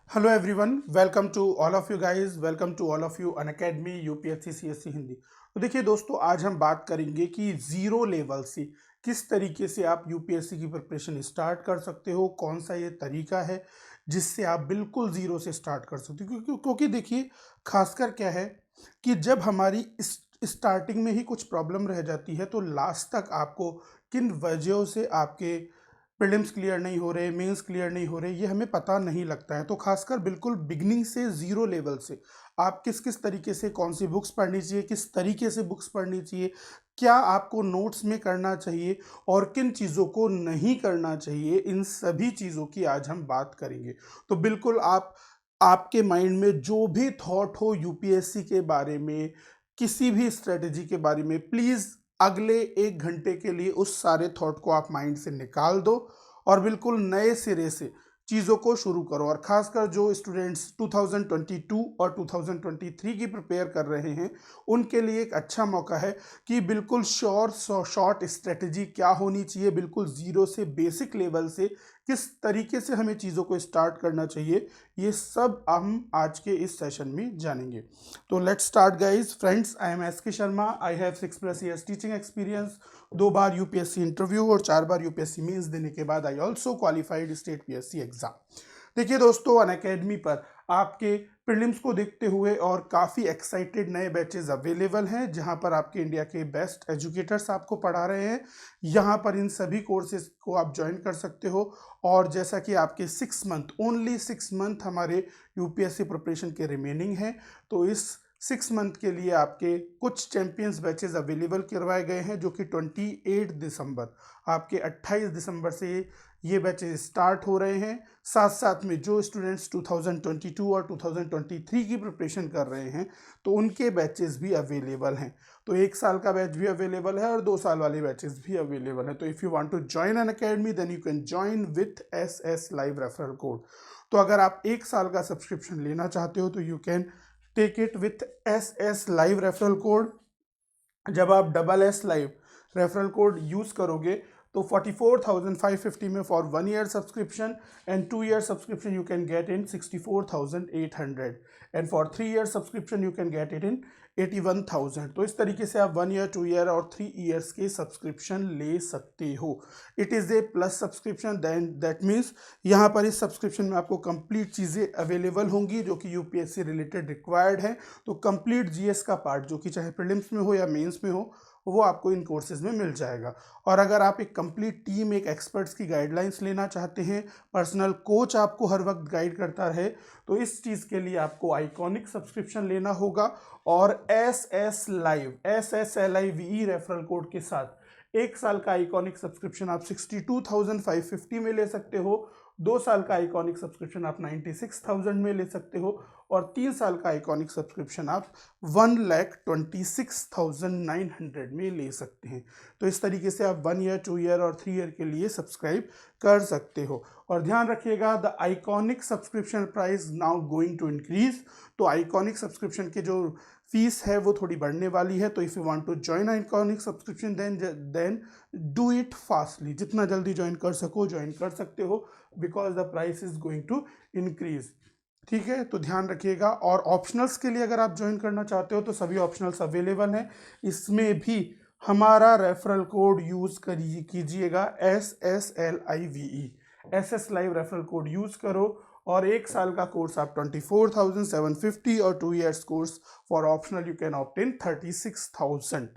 Hello everyone, welcome to all of you guys, welcome to all of you Unacademy UPSC CSC Hindi. तो देखिए दोस्तों, आज हम बात करेंगे कि ज़ीरो लेवल से किस तरीके से आप यूपीएससी की प्रिपरेशन स्टार्ट कर सकते हो। कौन सा ये तरीका है जिससे आप बिल्कुल ज़ीरो से स्टार्ट कर सकते हो। क्योंकि देखिए, खासकर क्या है कि जब हमारी स्टार्टिंग में ही कुछ प्रॉब्लम रह जाती है तो लास्ट तक आपको किन वजहों से आपके प्रीलिम्स क्लियर नहीं हो रहे, मेंस क्लियर नहीं हो रहे, ये हमें पता नहीं लगता है। तो खासकर बिल्कुल बिगनिंग से, ज़ीरो लेवल से आप किस किस तरीके से, कौन सी बुक्स पढ़नी चाहिए, किस तरीके से बुक्स पढ़नी चाहिए, क्या आपको नोट्स में करना चाहिए और किन चीज़ों को नहीं करना चाहिए, इन सभी चीज़ों की आज हम बात करेंगे। तो बिल्कुल आपके माइंड में जो भी थॉट हो यूपीएससी के बारे में, किसी भी स्ट्रेटजी के बारे में, प्लीज़ अगले 1 घंटे के लिए उस सारे थॉट को आप माइंड से निकाल दो और बिल्कुल नए सिरे से चीज़ों को शुरू करो। और खासकर जो स्टूडेंट्स 2022 और 2023 की प्रिपेयर कर रहे हैं, उनके लिए एक अच्छा मौका है कि बिल्कुल शॉर्ट स्ट्रेटजी क्या होनी चाहिए, बिल्कुल ज़ीरो से, बेसिक लेवल से किस तरीके से हमें चीज़ों को स्टार्ट करना चाहिए, ये सब हम आज के इस सेशन में जानेंगे। तो let's start guys. Friends, I am S K Sharma. I have 6+ years teaching experience. 2 बार यूपीएससी इंटरव्यू और 4 बार यूपीएससी मेंस देने के बाद I also qualified state PSC exam. देखिए दोस्तों, अनअकैडमी पर आपके प्रीलिम्स को देखते हुए और काफ़ी एक्साइटेड नए बैचेस अवेलेबल हैं, जहां पर आपके इंडिया के बेस्ट एजुकेटर्स आपको पढ़ा रहे हैं। यहां पर इन सभी कोर्सेज को आप ज्वाइन कर सकते हो। और जैसा कि आपके 6 मंथ, ओनली 6 मंथ हमारे यूपीएससी प्रिपरेशन के रिमेनिंग हैं, तो इस 6 मंथ के लिए आपके कुछ चैंपियंस बैचेस अवेलेबल करवाए गए हैं, जो कि 28 दिसंबर, आपके 28 दिसंबर से ये बैचेस स्टार्ट हो रहे हैं। साथ साथ में जो स्टूडेंट्स 2022 और 2023 की प्रिपरेशन कर रहे हैं, तो उनके बैचेस भी अवेलेबल हैं। तो 1 साल का बैच भी अवेलेबल है और 2 साल वाले बैचेस भी अवेलेबल है। तो if you want to join Unacademy, then you can join with SS live referral code. तो अगर आप 1 साल का सब्सक्रिप्शन लेना चाहते हो तो you can take it with SS live referral code. जब आप SS live referral code use करोगे तो 44,550 में for 1 year subscription, and 2 year subscription you can get in 64,800, and for 3 year subscription you can get it in 81,000। तो इस तरीके से आप 1 ईयर, 2 ईयर और 3 ईयर्स के सब्सक्रिप्शन ले सकते हो। It is a plus subscription, then that means यहाँ पर इस सब्सक्रिप्शन में आपको कंप्लीट चीज़ें अवेलेबल होंगी जो कि यूपीएससी रिलेटेड रिक्वायर्ड है। तो कंप्लीट जीएस का पार्ट, जो कि चाहे प्रीलिम्स में हो या मेंस में हो, वो आपको इन कोर्सेज में मिल जाएगा। और अगर आप एक कंप्लीट टीम, एक एक्सपर्ट्स की गाइडलाइंस लेना चाहते हैं, पर्सनल कोच आपको हर वक्त गाइड करता रहे, तो इस चीज़ के लिए आपको आइकॉनिक सब्सक्रिप्शन लेना होगा। और SS live, SSLIVE referral code के साथ 1 साल का आइकॉनिक सब्सक्रिप्शन आप 62,550 में ले सकते हो। 2 साल का आइकॉनिक सब्सक्रिप्शन आप 96,000 में ले सकते हो। और 3 साल का आइकॉनिक सब्सक्रिप्शन आप 1,26,900 में ले सकते हैं। तो इस तरीके से आप 1 ईयर, 2 ईयर और 3 ईयर के लिए सब्सक्राइब कर सकते हो। और ध्यान रखिएगा, the iconic subscription price now going to increase. तो आइकॉनिक सब्सक्रिप्शन के जो फीस है वो थोड़ी बढ़ने वाली है। तो if you want to join iconic subscription, then do it fastly. जितना जल्दी ज्वाइन कर सको ज्वाइन कर सकते हो, because the price is going to increase. ठीक है, तो ध्यान रखिएगा। और ऑप्शनल्स के लिए अगर आप ज्वाइन करना चाहते हो तो सभी ऑप्शनल्स अवेलेबल हैं। इसमें भी हमारा रेफरल कोड यूज़ कीजिएगा, SSLIVE, SS live referral code use करो। और 1 साल का कोर्स आप 24,750 और 2 years course for optional you can obtain 36,000।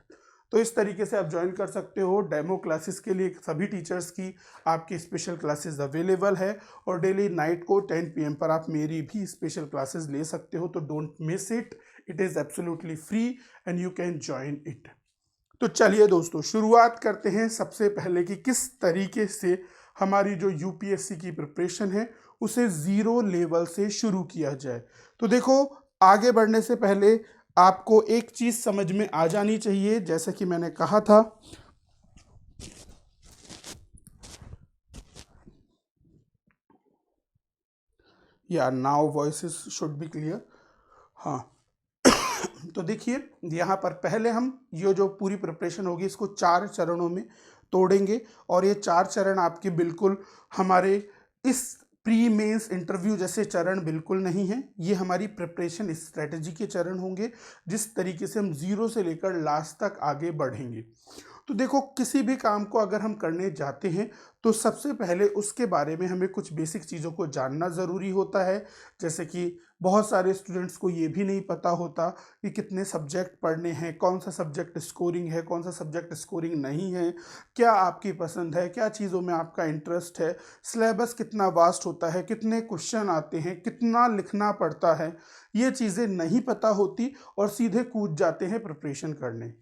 तो इस तरीके से आप ज्वाइन कर सकते हो। डेमो क्लासेस के लिए सभी टीचर्स की आपकी स्पेशल क्लासेस अवेलेबल है। और डेली नाइट को 10 PM पर आप मेरी भी स्पेशल क्लासेस ले सकते हो। तो don't miss it, it is absolutely free and you can join it. तो चलिए दोस्तों, शुरुआत करते हैं सबसे पहले कि किस तरीके से हमारी जो यूपीएससी की प्रिपरेशन है उसे ज़ीरो लेवल से शुरू किया जाए। तो देखो, आगे बढ़ने से पहले आपको एक चीज़ समझ में आ जानी चाहिए, जैसा कि मैंने कहा था। या now voices should be clear. हाँ, तो देखिए, यहाँ पर पहले हम ये जो पूरी प्रिपरेशन होगी इसको 4 चरणों में तोड़ेंगे। और ये 4 चरण आपके बिल्कुल हमारे इस प्री मेंस इंटरव्यू जैसे चरण बिल्कुल नहीं है। ये हमारी प्रिपरेशन स्ट्रेटजी के चरण होंगे, जिस तरीके से हम जीरो से लेकर लास्ट तक आगे बढ़ेंगे। तो देखो, किसी भी काम को अगर हम करने जाते हैं तो सबसे पहले उसके बारे में हमें कुछ बेसिक चीज़ों को जानना ज़रूरी होता है। जैसे कि बहुत सारे स्टूडेंट्स को ये भी नहीं पता होता कि कितने सब्जेक्ट पढ़ने हैं, कौन सा सब्जेक्ट स्कोरिंग है, कौन सा सब्जेक्ट स्कोरिंग नहीं है, क्या आपकी पसंद है, क्या चीज़ों में आपका इंटरेस्ट है, सिलेबस कितना वास्ट होता है, कितने क्वेश्चन आते हैं, कितना लिखना पड़ता है। ये चीज़ें नहीं पता होती और सीधे कूद जाते हैं प्रिपरेशन करने।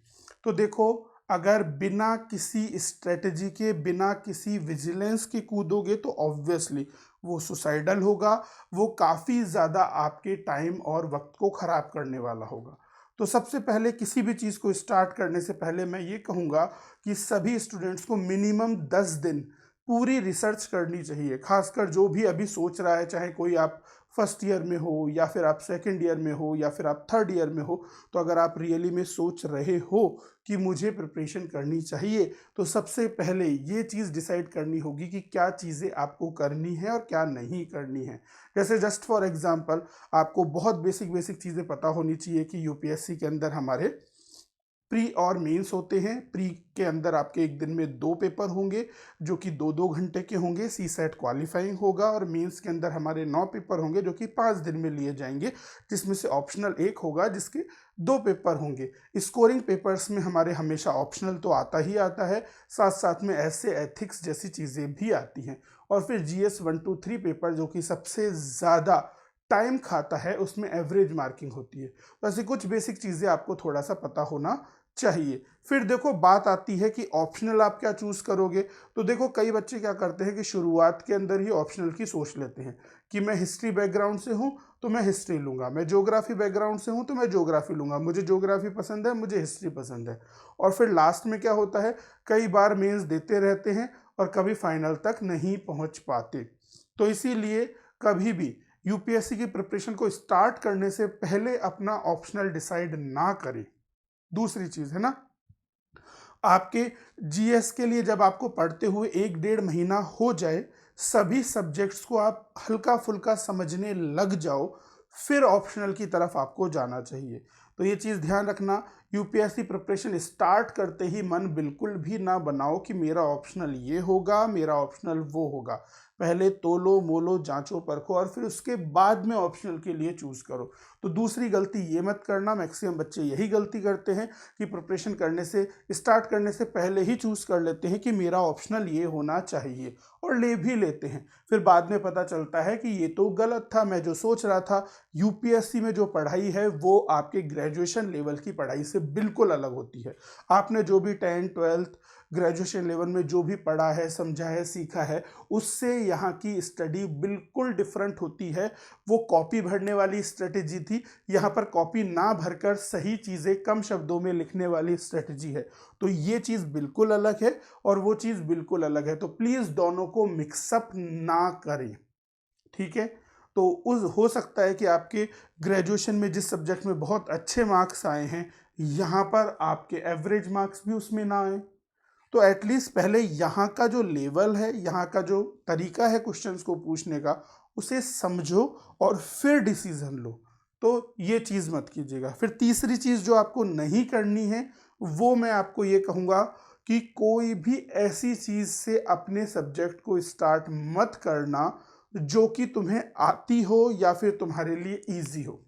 तो देखो, अगर बिना किसी स्ट्रेटजी के, बिना किसी विजिलेंस के कूदोगे तो ऑब्वियसली वो सुसाइडल होगा, वो काफ़ी ज़्यादा आपके टाइम और वक्त को ख़राब करने वाला होगा। तो सबसे पहले किसी भी चीज़ को स्टार्ट करने से पहले मैं ये कहूँगा कि सभी स्टूडेंट्स को मिनिमम 10 दिन पूरी रिसर्च करनी चाहिए। खासकर जो भी अभी सोच रहा है, चाहे कोई आप फर्स्ट ईयर में हो या फिर आप सेकंड ईयर में हो या फिर आप थर्ड ईयर में हो, तो अगर आप रियली में सोच रहे हो कि मुझे प्रिपरेशन करनी चाहिए, तो सबसे पहले ये चीज़ डिसाइड करनी होगी कि क्या चीज़ें आपको करनी है और क्या नहीं करनी है। जैसे जस्ट फॉर एग्जांपल, आपको बहुत बेसिक बेसिक चीज़ें पता होनी चाहिए कि यूपीएससी के अंदर हमारे प्री और मेंस होते हैं। प्री के अंदर आपके एक दिन में 2 पेपर होंगे जो कि 2-2 घंटे के होंगे, सी सेट क्वालिफाइंग होगा, और मेंस के अंदर हमारे 9 पेपर होंगे जो कि 5 दिन में लिए जाएंगे, जिसमें से ऑप्शनल एक होगा जिसके 2 पेपर होंगे। स्कोरिंग पेपर्स में हमारे हमेशा ऑप्शनल तो आता ही आता है, साथ साथ में ऐसे एथिक्स जैसी चीज़ें भी आती हैं। और फिर जीएस 1 2 3 पेपर जो कि सबसे ज़्यादा टाइम खाता है, उसमें एवरेज मार्किंग होती है। तो ऐसी कुछ बेसिक चीज़ें आपको थोड़ा सा पता होना चाहिए। फिर देखो, बात आती है कि ऑप्शनल आप क्या चूज़ करोगे। तो देखो, कई बच्चे क्या करते हैं कि शुरुआत के अंदर ही ऑप्शनल की सोच लेते हैं कि मैं हिस्ट्री बैकग्राउंड से हूँ तो मैं हिस्ट्री लूँगा, मैं ज्योग्राफी बैकग्राउंड से हूँ तो मैं ज्योग्राफी लूँगा, मुझे ज्योग्राफी पसंद है, मुझे हिस्ट्री पसंद है। और फिर लास्ट में क्या होता है, कई बार मेंस देते रहते हैं और कभी फाइनल तक नहीं पहुँच पाते। तो इसीलिए कभी भी यूपीएससी की प्रिपरेशन को स्टार्ट करने से पहले अपना ऑप्शनल डिसाइड ना करें। दूसरी चीज़ है ना, आपके जीएस के लिए जब आपको पढ़ते हुए 1-1.5 महीना हो जाए, सभी सब्जेक्ट्स को आप हल्का फुल्का समझने लग जाओ, फिर ऑप्शनल की तरफ आपको जाना चाहिए। तो ये चीज़ ध्यान रखना, यूपीएससी प्रिपरेशन स्टार्ट करते ही मन बिल्कुल भी ना बनाओ कि मेरा ऑप्शनल ये होगा, मेरा ऑप्शनल वो होगा। पहले तोलो मोलो जांचो परखो और फिर उसके बाद में ऑप्शनल के लिए चूज़ करो। तो दूसरी गलती ये मत करना, मैक्सिमम बच्चे यही गलती करते हैं कि प्रिपरेशन करने से, स्टार्ट करने से पहले ही चूज़ कर लेते हैं कि मेरा ऑप्शनल ये होना चाहिए, और ले भी लेते हैं। फिर बाद में पता चलता है कि ये तो गलत था, मैं जो सोच रहा था। यूपीएससी में जो पढ़ाई है वो आपके ग्रेजुएशन लेवल की पढ़ाई से बिल्कुल अलग होती है। आपने जो भी 10th 12th ग्रेजुएशन लेवल में जो भी पढ़ा है, समझा है, सीखा है, उससे यहाँ की स्टडी बिल्कुल डिफरेंट होती है। वो कॉपी भरने वाली स्ट्रेटेजी थी, यहाँ पर कॉपी ना भरकर सही चीज़ें कम शब्दों में लिखने वाली स्ट्रेटेजी है। तो ये चीज़ बिल्कुल अलग है और वो चीज़ बिल्कुल अलग है। तो प्लीज़ दोनों को मिक्सअप ना करें, ठीक है। तो उस हो सकता है कि आपके ग्रेजुएशन में जिस सब्जेक्ट में बहुत अच्छे मार्क्स आए हैं, यहाँ पर आपके एवरेज मार्क्स भी उसमें ना आए। तो एटलीस्ट पहले यहाँ का जो लेवल है, यहाँ का जो तरीका है क्वेश्चंस को पूछने का, उसे समझो और फिर डिसीजन लो। तो ये चीज़ मत कीजिएगा। फिर तीसरी चीज़ जो आपको नहीं करनी है, वो मैं आपको ये कहूँगा कि कोई भी ऐसी चीज़ से अपने सब्जेक्ट को स्टार्ट मत करना जो कि तुम्हें आती हो या फिर तुम्हारे लिए ईजी हो।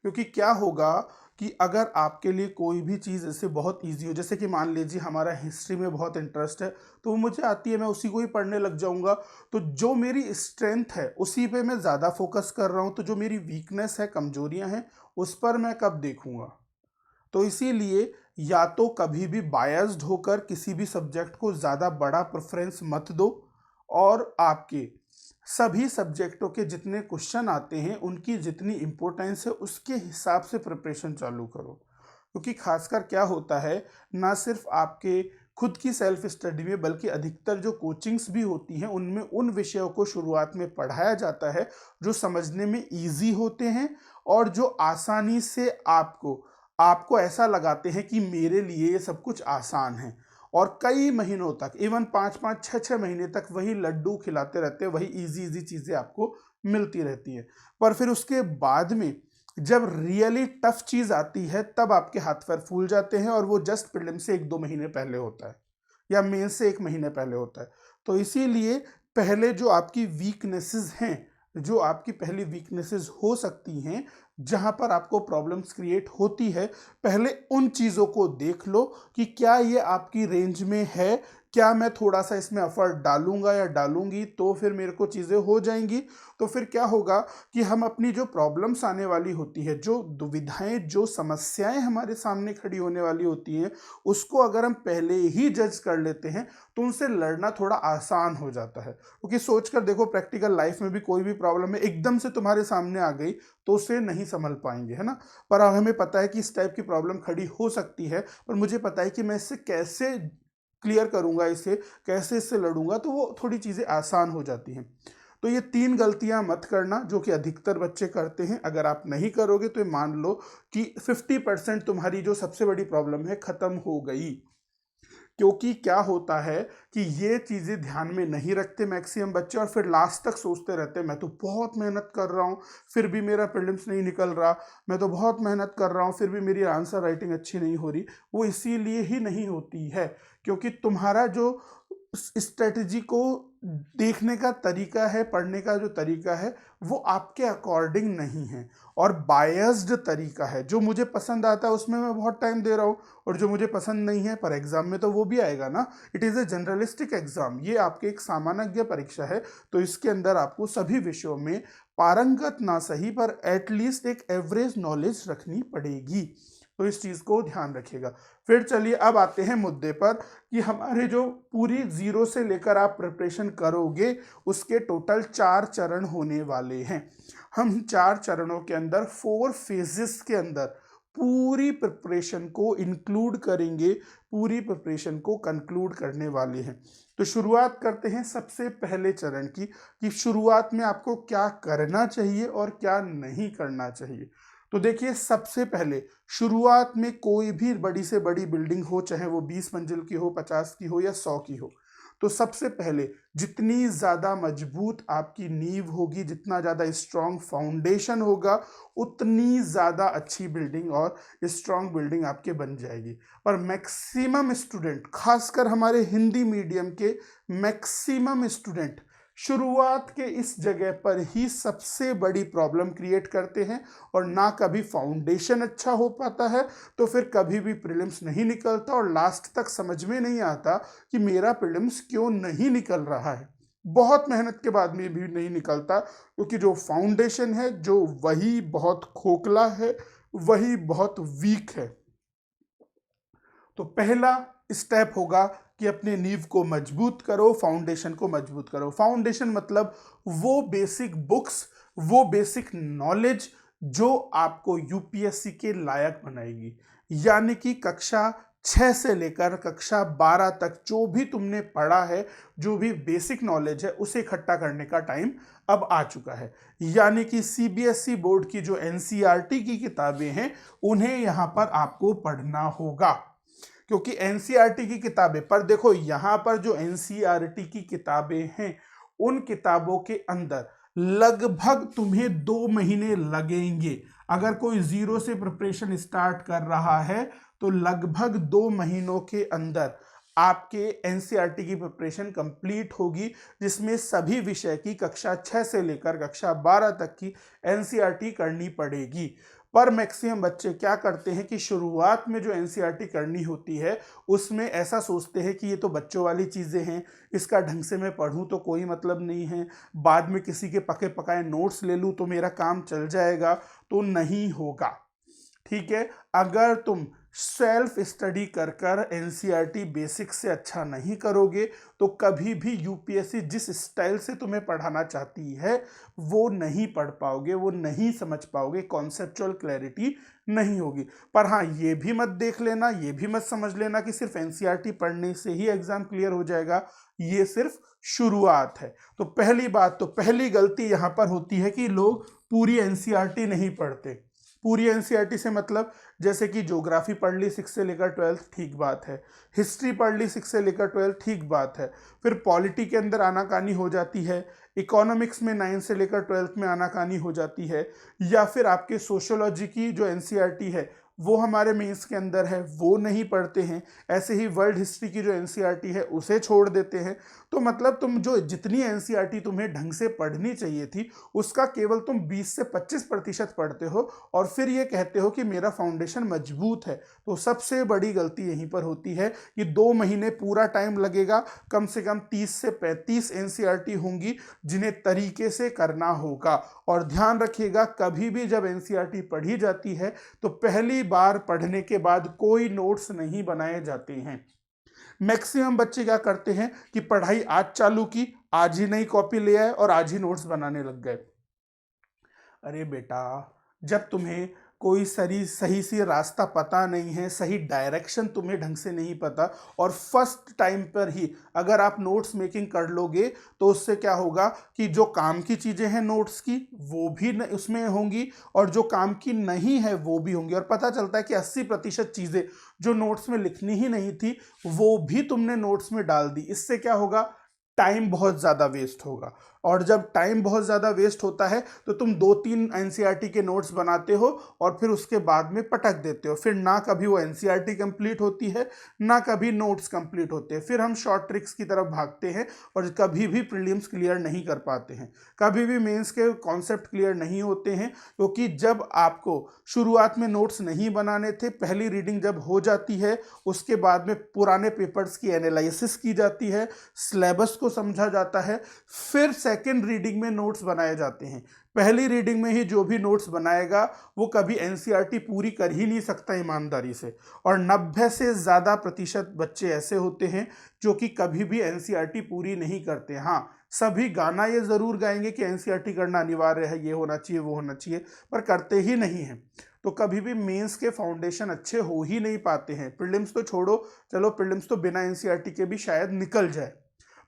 क्योंकि क्या होगा कि अगर आपके लिए कोई भी चीज़ ऐसे बहुत इजी हो, जैसे कि मान लीजिए हमारा हिस्ट्री में बहुत इंटरेस्ट है, तो वो मुझे आती है, मैं उसी को ही पढ़ने लग जाऊंगा। तो जो मेरी स्ट्रेंथ है उसी पे मैं ज़्यादा फोकस कर रहा हूँ, तो जो मेरी वीकनेस है, कमजोरियाँ हैं, उस पर मैं कब देखूंगा। तो इसीलिए या तो कभी भी बायस्ड होकर किसी भी सब्जेक्ट को ज़्यादा बड़ा प्रेफरेंस मत दो, और आपके सभी सब्जेक्टों के जितने क्वेश्चन आते हैं उनकी जितनी इम्पोर्टेंस है उसके हिसाब से प्रिपरेशन चालू करो। क्योंकि खासकर क्या होता है, ना सिर्फ आपके खुद की सेल्फ स्टडी में बल्कि अधिकतर जो कोचिंग्स भी होती हैं उनमें उन विषयों को शुरुआत में पढ़ाया जाता है जो समझने में इजी होते हैं और जो आसानी से आपको आपको ऐसा लगाते हैं कि मेरे लिए ये सब कुछ आसान है। और कई महीनों तक, इवन 5-5 6-6 महीने तक वही लड्डू खिलाते रहते हैं, वही इजी इजी चीज़ें आपको मिलती रहती हैं। पर फिर उसके बाद में जब रियली टफ चीज़ आती है तब आपके हाथ पैर फूल जाते हैं, और वो जस्ट प्रीलिम से 1-2 महीने पहले होता है या मेन से 1 महीने पहले होता है। तो इसीलिए पहले जो आपकी वीकनेसेस हैं, जो आपकी पहली वीकनेसेस हो सकती हैं, जहां पर आपको प्रॉब्लम्स क्रिएट होती है, पहले उन चीज़ों को देख लो कि क्या ये आपकी रेंज में है, क्या मैं थोड़ा सा इसमें एफर्ट डालूंगा या डालूंगी तो फिर मेरे को चीज़ें हो जाएंगी। तो फिर क्या होगा कि हम अपनी जो प्रॉब्लम्स आने वाली होती है, जो दुविधाएं, जो समस्याएं हमारे सामने खड़ी होने वाली होती हैं, उसको अगर हम पहले ही जज कर लेते हैं तो उनसे लड़ना थोड़ा आसान हो जाता है। क्योंकि सोच कर देखो, प्रैक्टिकल लाइफ में भी कोई भी प्रॉब्लम है एकदम से तुम्हारे सामने आ गई तो उसे नहीं संभल पाएंगे, है ना। पर अब हमें पता है कि इस टाइप की प्रॉब्लम खड़ी हो सकती है, पर मुझे पता है कि मैं इससे कैसे क्लियर करूंगा, इसे कैसे इससे लड़ूंगा, तो वो थोड़ी चीज़ें आसान हो जाती हैं। तो ये 3 गलतियां मत करना जो कि अधिकतर बच्चे करते हैं। अगर आप नहीं करोगे तो ये मान लो कि 50% तुम्हारी जो सबसे बड़ी प्रॉब्लम है खत्म हो गई। क्योंकि क्या होता है कि ये चीज़ें ध्यान में नहीं रखते मैक्सिमम बच्चे, और फिर लास्ट तक सोचते रहते हैं मैं तो बहुत मेहनत कर रहा हूँ फिर भी मेरा प्रीलिम्स नहीं निकल रहा, मैं तो बहुत मेहनत कर रहा हूँ फिर भी मेरी आंसर राइटिंग अच्छी नहीं हो रही। वो इसीलिए ही नहीं होती है क्योंकि तुम्हारा जो स्ट्रेटजी को देखने का तरीका है, पढ़ने का जो तरीका है, वो आपके अकॉर्डिंग नहीं है, और बायस्ड तरीका है। जो मुझे पसंद आता है उसमें मैं बहुत टाइम दे रहा हूँ, और जो मुझे पसंद नहीं है, पर एग्जाम में तो वो भी आएगा ना। इट इज़ ए जनरलिस्टिक एग्जाम, ये आपके एक सामान्य परीक्षा है, तो इसके अंदर आपको सभी विषयों में पारंगत ना सही पर एटलीस्ट एक एवरेज नॉलेज रखनी पड़ेगी। तो इस चीज़ को ध्यान रखिएगा। फिर चलिए अब आते हैं मुद्दे पर कि हमारे जो पूरी जीरो से लेकर आप प्रिपरेशन करोगे उसके टोटल 4 चरण होने वाले हैं। हम 4 चरणों के अंदर 4 फेजेस के अंदर पूरी प्रिपरेशन को इंक्लूड करेंगे, पूरी प्रिपरेशन को कंक्लूड करने वाले हैं। तो शुरुआत करते हैं सबसे पहले चरण की, कि शुरुआत में आपको क्या करना चाहिए और क्या नहीं करना चाहिए। तो देखिए, सबसे पहले शुरुआत में कोई भी बड़ी से बड़ी बिल्डिंग हो, चाहे वो 20 मंजिल की हो, 50 की हो या 100 की हो, तो सबसे पहले जितनी ज़्यादा मजबूत आपकी नींव होगी, जितना ज़्यादा स्ट्रॉन्ग फाउंडेशन होगा, उतनी ज़्यादा अच्छी बिल्डिंग और स्ट्रॉन्ग बिल्डिंग आपके बन जाएगी। पर मैक्सिमम स्टूडेंट, खासकर हमारे हिंदी मीडियम के मैक्सिमम स्टूडेंट, शुरुआत के इस जगह पर ही सबसे बड़ी प्रॉब्लम क्रिएट करते हैं, और ना कभी फाउंडेशन अच्छा हो पाता है, तो फिर कभी भी प्रीलिम्स नहीं निकलता, और लास्ट तक समझ में नहीं आता कि मेरा प्रीलिम्स क्यों नहीं निकल रहा है। बहुत मेहनत के बाद में भी नहीं निकलता, क्योंकि जो फाउंडेशन है, जो वही बहुत खोखला है, वही बहुत वीक है। तो पहला स्टेप होगा कि अपने नींव को मजबूत करो, फाउंडेशन को मजबूत करो। फाउंडेशन मतलब वो बेसिक बुक्स, वो बेसिक नॉलेज जो आपको यूपीएससी के लायक बनाएगी। यानी कि कक्षा 6 से लेकर कक्षा 12 तक जो भी तुमने पढ़ा है, जो भी बेसिक नॉलेज है, उसे इकट्ठा करने का टाइम अब आ चुका है। यानी कि सीबीएसई बोर्ड की जो एनसीईआरटी की किताबें हैं, उन्हें यहाँ पर आपको पढ़ना होगा। क्योंकि एनसीईआरटी की किताबें, पर देखो यहाँ पर जो एनसीईआरटी की किताबें हैं, उन किताबों के अंदर लगभग तुम्हें 2 महीने लगेंगे। अगर कोई जीरो से प्रिपरेशन स्टार्ट कर रहा है तो लगभग 2 महीनों के अंदर आपके एनसीईआरटी की प्रिपरेशन कंप्लीट होगी, जिसमें सभी विषय की कक्षा 6 से लेकर कक्षा 12 तक की एनसीईआरटी करनी पड़ेगी। पर मैक्सिमम बच्चे क्या करते हैं कि शुरुआत में जो एनसीईआरटी करनी होती है उसमें ऐसा सोचते हैं कि ये तो बच्चों वाली चीज़ें हैं, इसका ढंग से मैं पढ़ूं तो कोई मतलब नहीं है, बाद में किसी के पके पकाए नोट्स ले लूं तो मेरा काम चल जाएगा। तो नहीं होगा, ठीक है। अगर तुम सेल्फ स्टडी कर कर एनसीईआरटी बेसिक से अच्छा नहीं करोगे तो कभी भी यूपीएससी जिस स्टाइल से तुम्हें पढ़ाना चाहती है वो नहीं पढ़ पाओगे, वो नहीं समझ पाओगे, कॉन्सेप्चुअल क्लैरिटी नहीं होगी। पर हाँ, ये भी मत देख लेना, ये भी मत समझ लेना कि सिर्फ एनसीईआरटी पढ़ने से ही एग्जाम क्लियर हो जाएगा। ये सिर्फ शुरुआत है। तो पहली बात, तो पहली गलती यहाँ पर होती है कि लोग पूरी एनसीईआरटी नहीं पढ़ते। पूरी एनसीईआरटी से मतलब जैसे कि ज्योग्राफी पढ़ ली 6 से लेकर 12th, ठीक बात है। हिस्ट्री पढ़ ली 6 से लेकर 12th, ठीक बात है। फिर पॉलिटी के अंदर आनाकानी हो जाती है, इकोनॉमिक्स में 9 से लेकर 12th में आनाकानी हो जाती है, या फिर आपके सोशियोलॉजी की जो एनसीईआरटी है वो हमारे मेंस के अंदर है, वो नहीं पढ़ते हैं। ऐसे ही वर्ल्ड हिस्ट्री की जो एनसीईआरटी है उसे छोड़ देते हैं। तो मतलब तुम जो जितनी एनसीईआरटी तुम्हें ढंग से पढ़नी चाहिए थी उसका केवल तुम 20 से 25% पढ़ते हो और फिर ये कहते हो कि मेरा फाउंडेशन मजबूत है। तो सबसे बड़ी गलती यहीं पर होती है कि 2 महीने पूरा टाइम लगेगा, कम से कम 30 से 35 एनसीईआरटी होंगी जिन्हें तरीके से करना होगा। और ध्यान रखिएगा, कभी भी जब एनसीईआरटी पढ़ी जाती है तो पहली बार पढ़ने के बाद कोई नोट्स नहीं बनाए जाते हैं। मैक्सिमम बच्चे क्या करते हैं कि पढ़ाई आज चालू की, आज ही नई कॉपी ले आए और आज ही नोट्स बनाने लग गए। अरे बेटा, जब तुम्हें कोई सही सी रास्ता पता नहीं है, सही डायरेक्शन तुम्हें ढंग से नहीं पता, और फर्स्ट टाइम पर ही अगर आप नोट्स मेकिंग कर लोगे तो उससे क्या होगा कि जो काम की चीज़ें हैं नोट्स की वो भी उसमें होंगी और जो काम की नहीं है वो भी होंगी। और पता चलता है कि 80% चीज़ें जो नोट्स में लिखनी ही नहीं थी वो भी तुमने नोट्स में डाल दी। इससे क्या होगा, टाइम बहुत ज़्यादा वेस्ट होगा। और जब टाइम बहुत ज़्यादा वेस्ट होता है तो तुम 2-3 एनसीईआरटी के नोट्स बनाते हो और फिर उसके बाद में पटक देते हो। फिर ना कभी वो एनसीईआरटी कंप्लीट होती है, ना कभी नोट्स कंप्लीट होते हैं। फिर हम शॉर्ट ट्रिक्स की तरफ भागते हैं और कभी भी प्रीलिम्स क्लियर नहीं कर पाते हैं, कभी भी मेंस के कॉन्सेप्ट क्लियर नहीं होते हैं। क्योंकि जब आपको शुरुआत में नोट्स नहीं बनाने थे, पहली रीडिंग जब हो जाती है उसके बाद में पुराने पेपर्स की एनालिसिस की जाती है, सिलेबस को समझा जाता है, फिर सेकेंड रीडिंग में नोट्स बनाए जाते हैं। पहली रीडिंग में ही जो भी नोट्स बनाएगा वो कभी एनसीईआरटी पूरी कर ही नहीं सकता ईमानदारी से। और 90 से ज़्यादा प्रतिशत बच्चे ऐसे होते हैं जो कि कभी भी एनसीईआरटी पूरी नहीं करते। हाँ, सभी गाना ये ज़रूर गाएंगे कि एनसीईआरटी करना अनिवार्य है, ये होना चाहिए वो होना चाहिए, पर करते ही नहीं हैं। तो कभी भी मेंस के फाउंडेशन अच्छे हो ही नहीं पाते हैं। प्रीलिम्स तो छोड़ो, चलो प्रीलिम्स तो बिना एनसीईआरटी के भी शायद निकल जाए,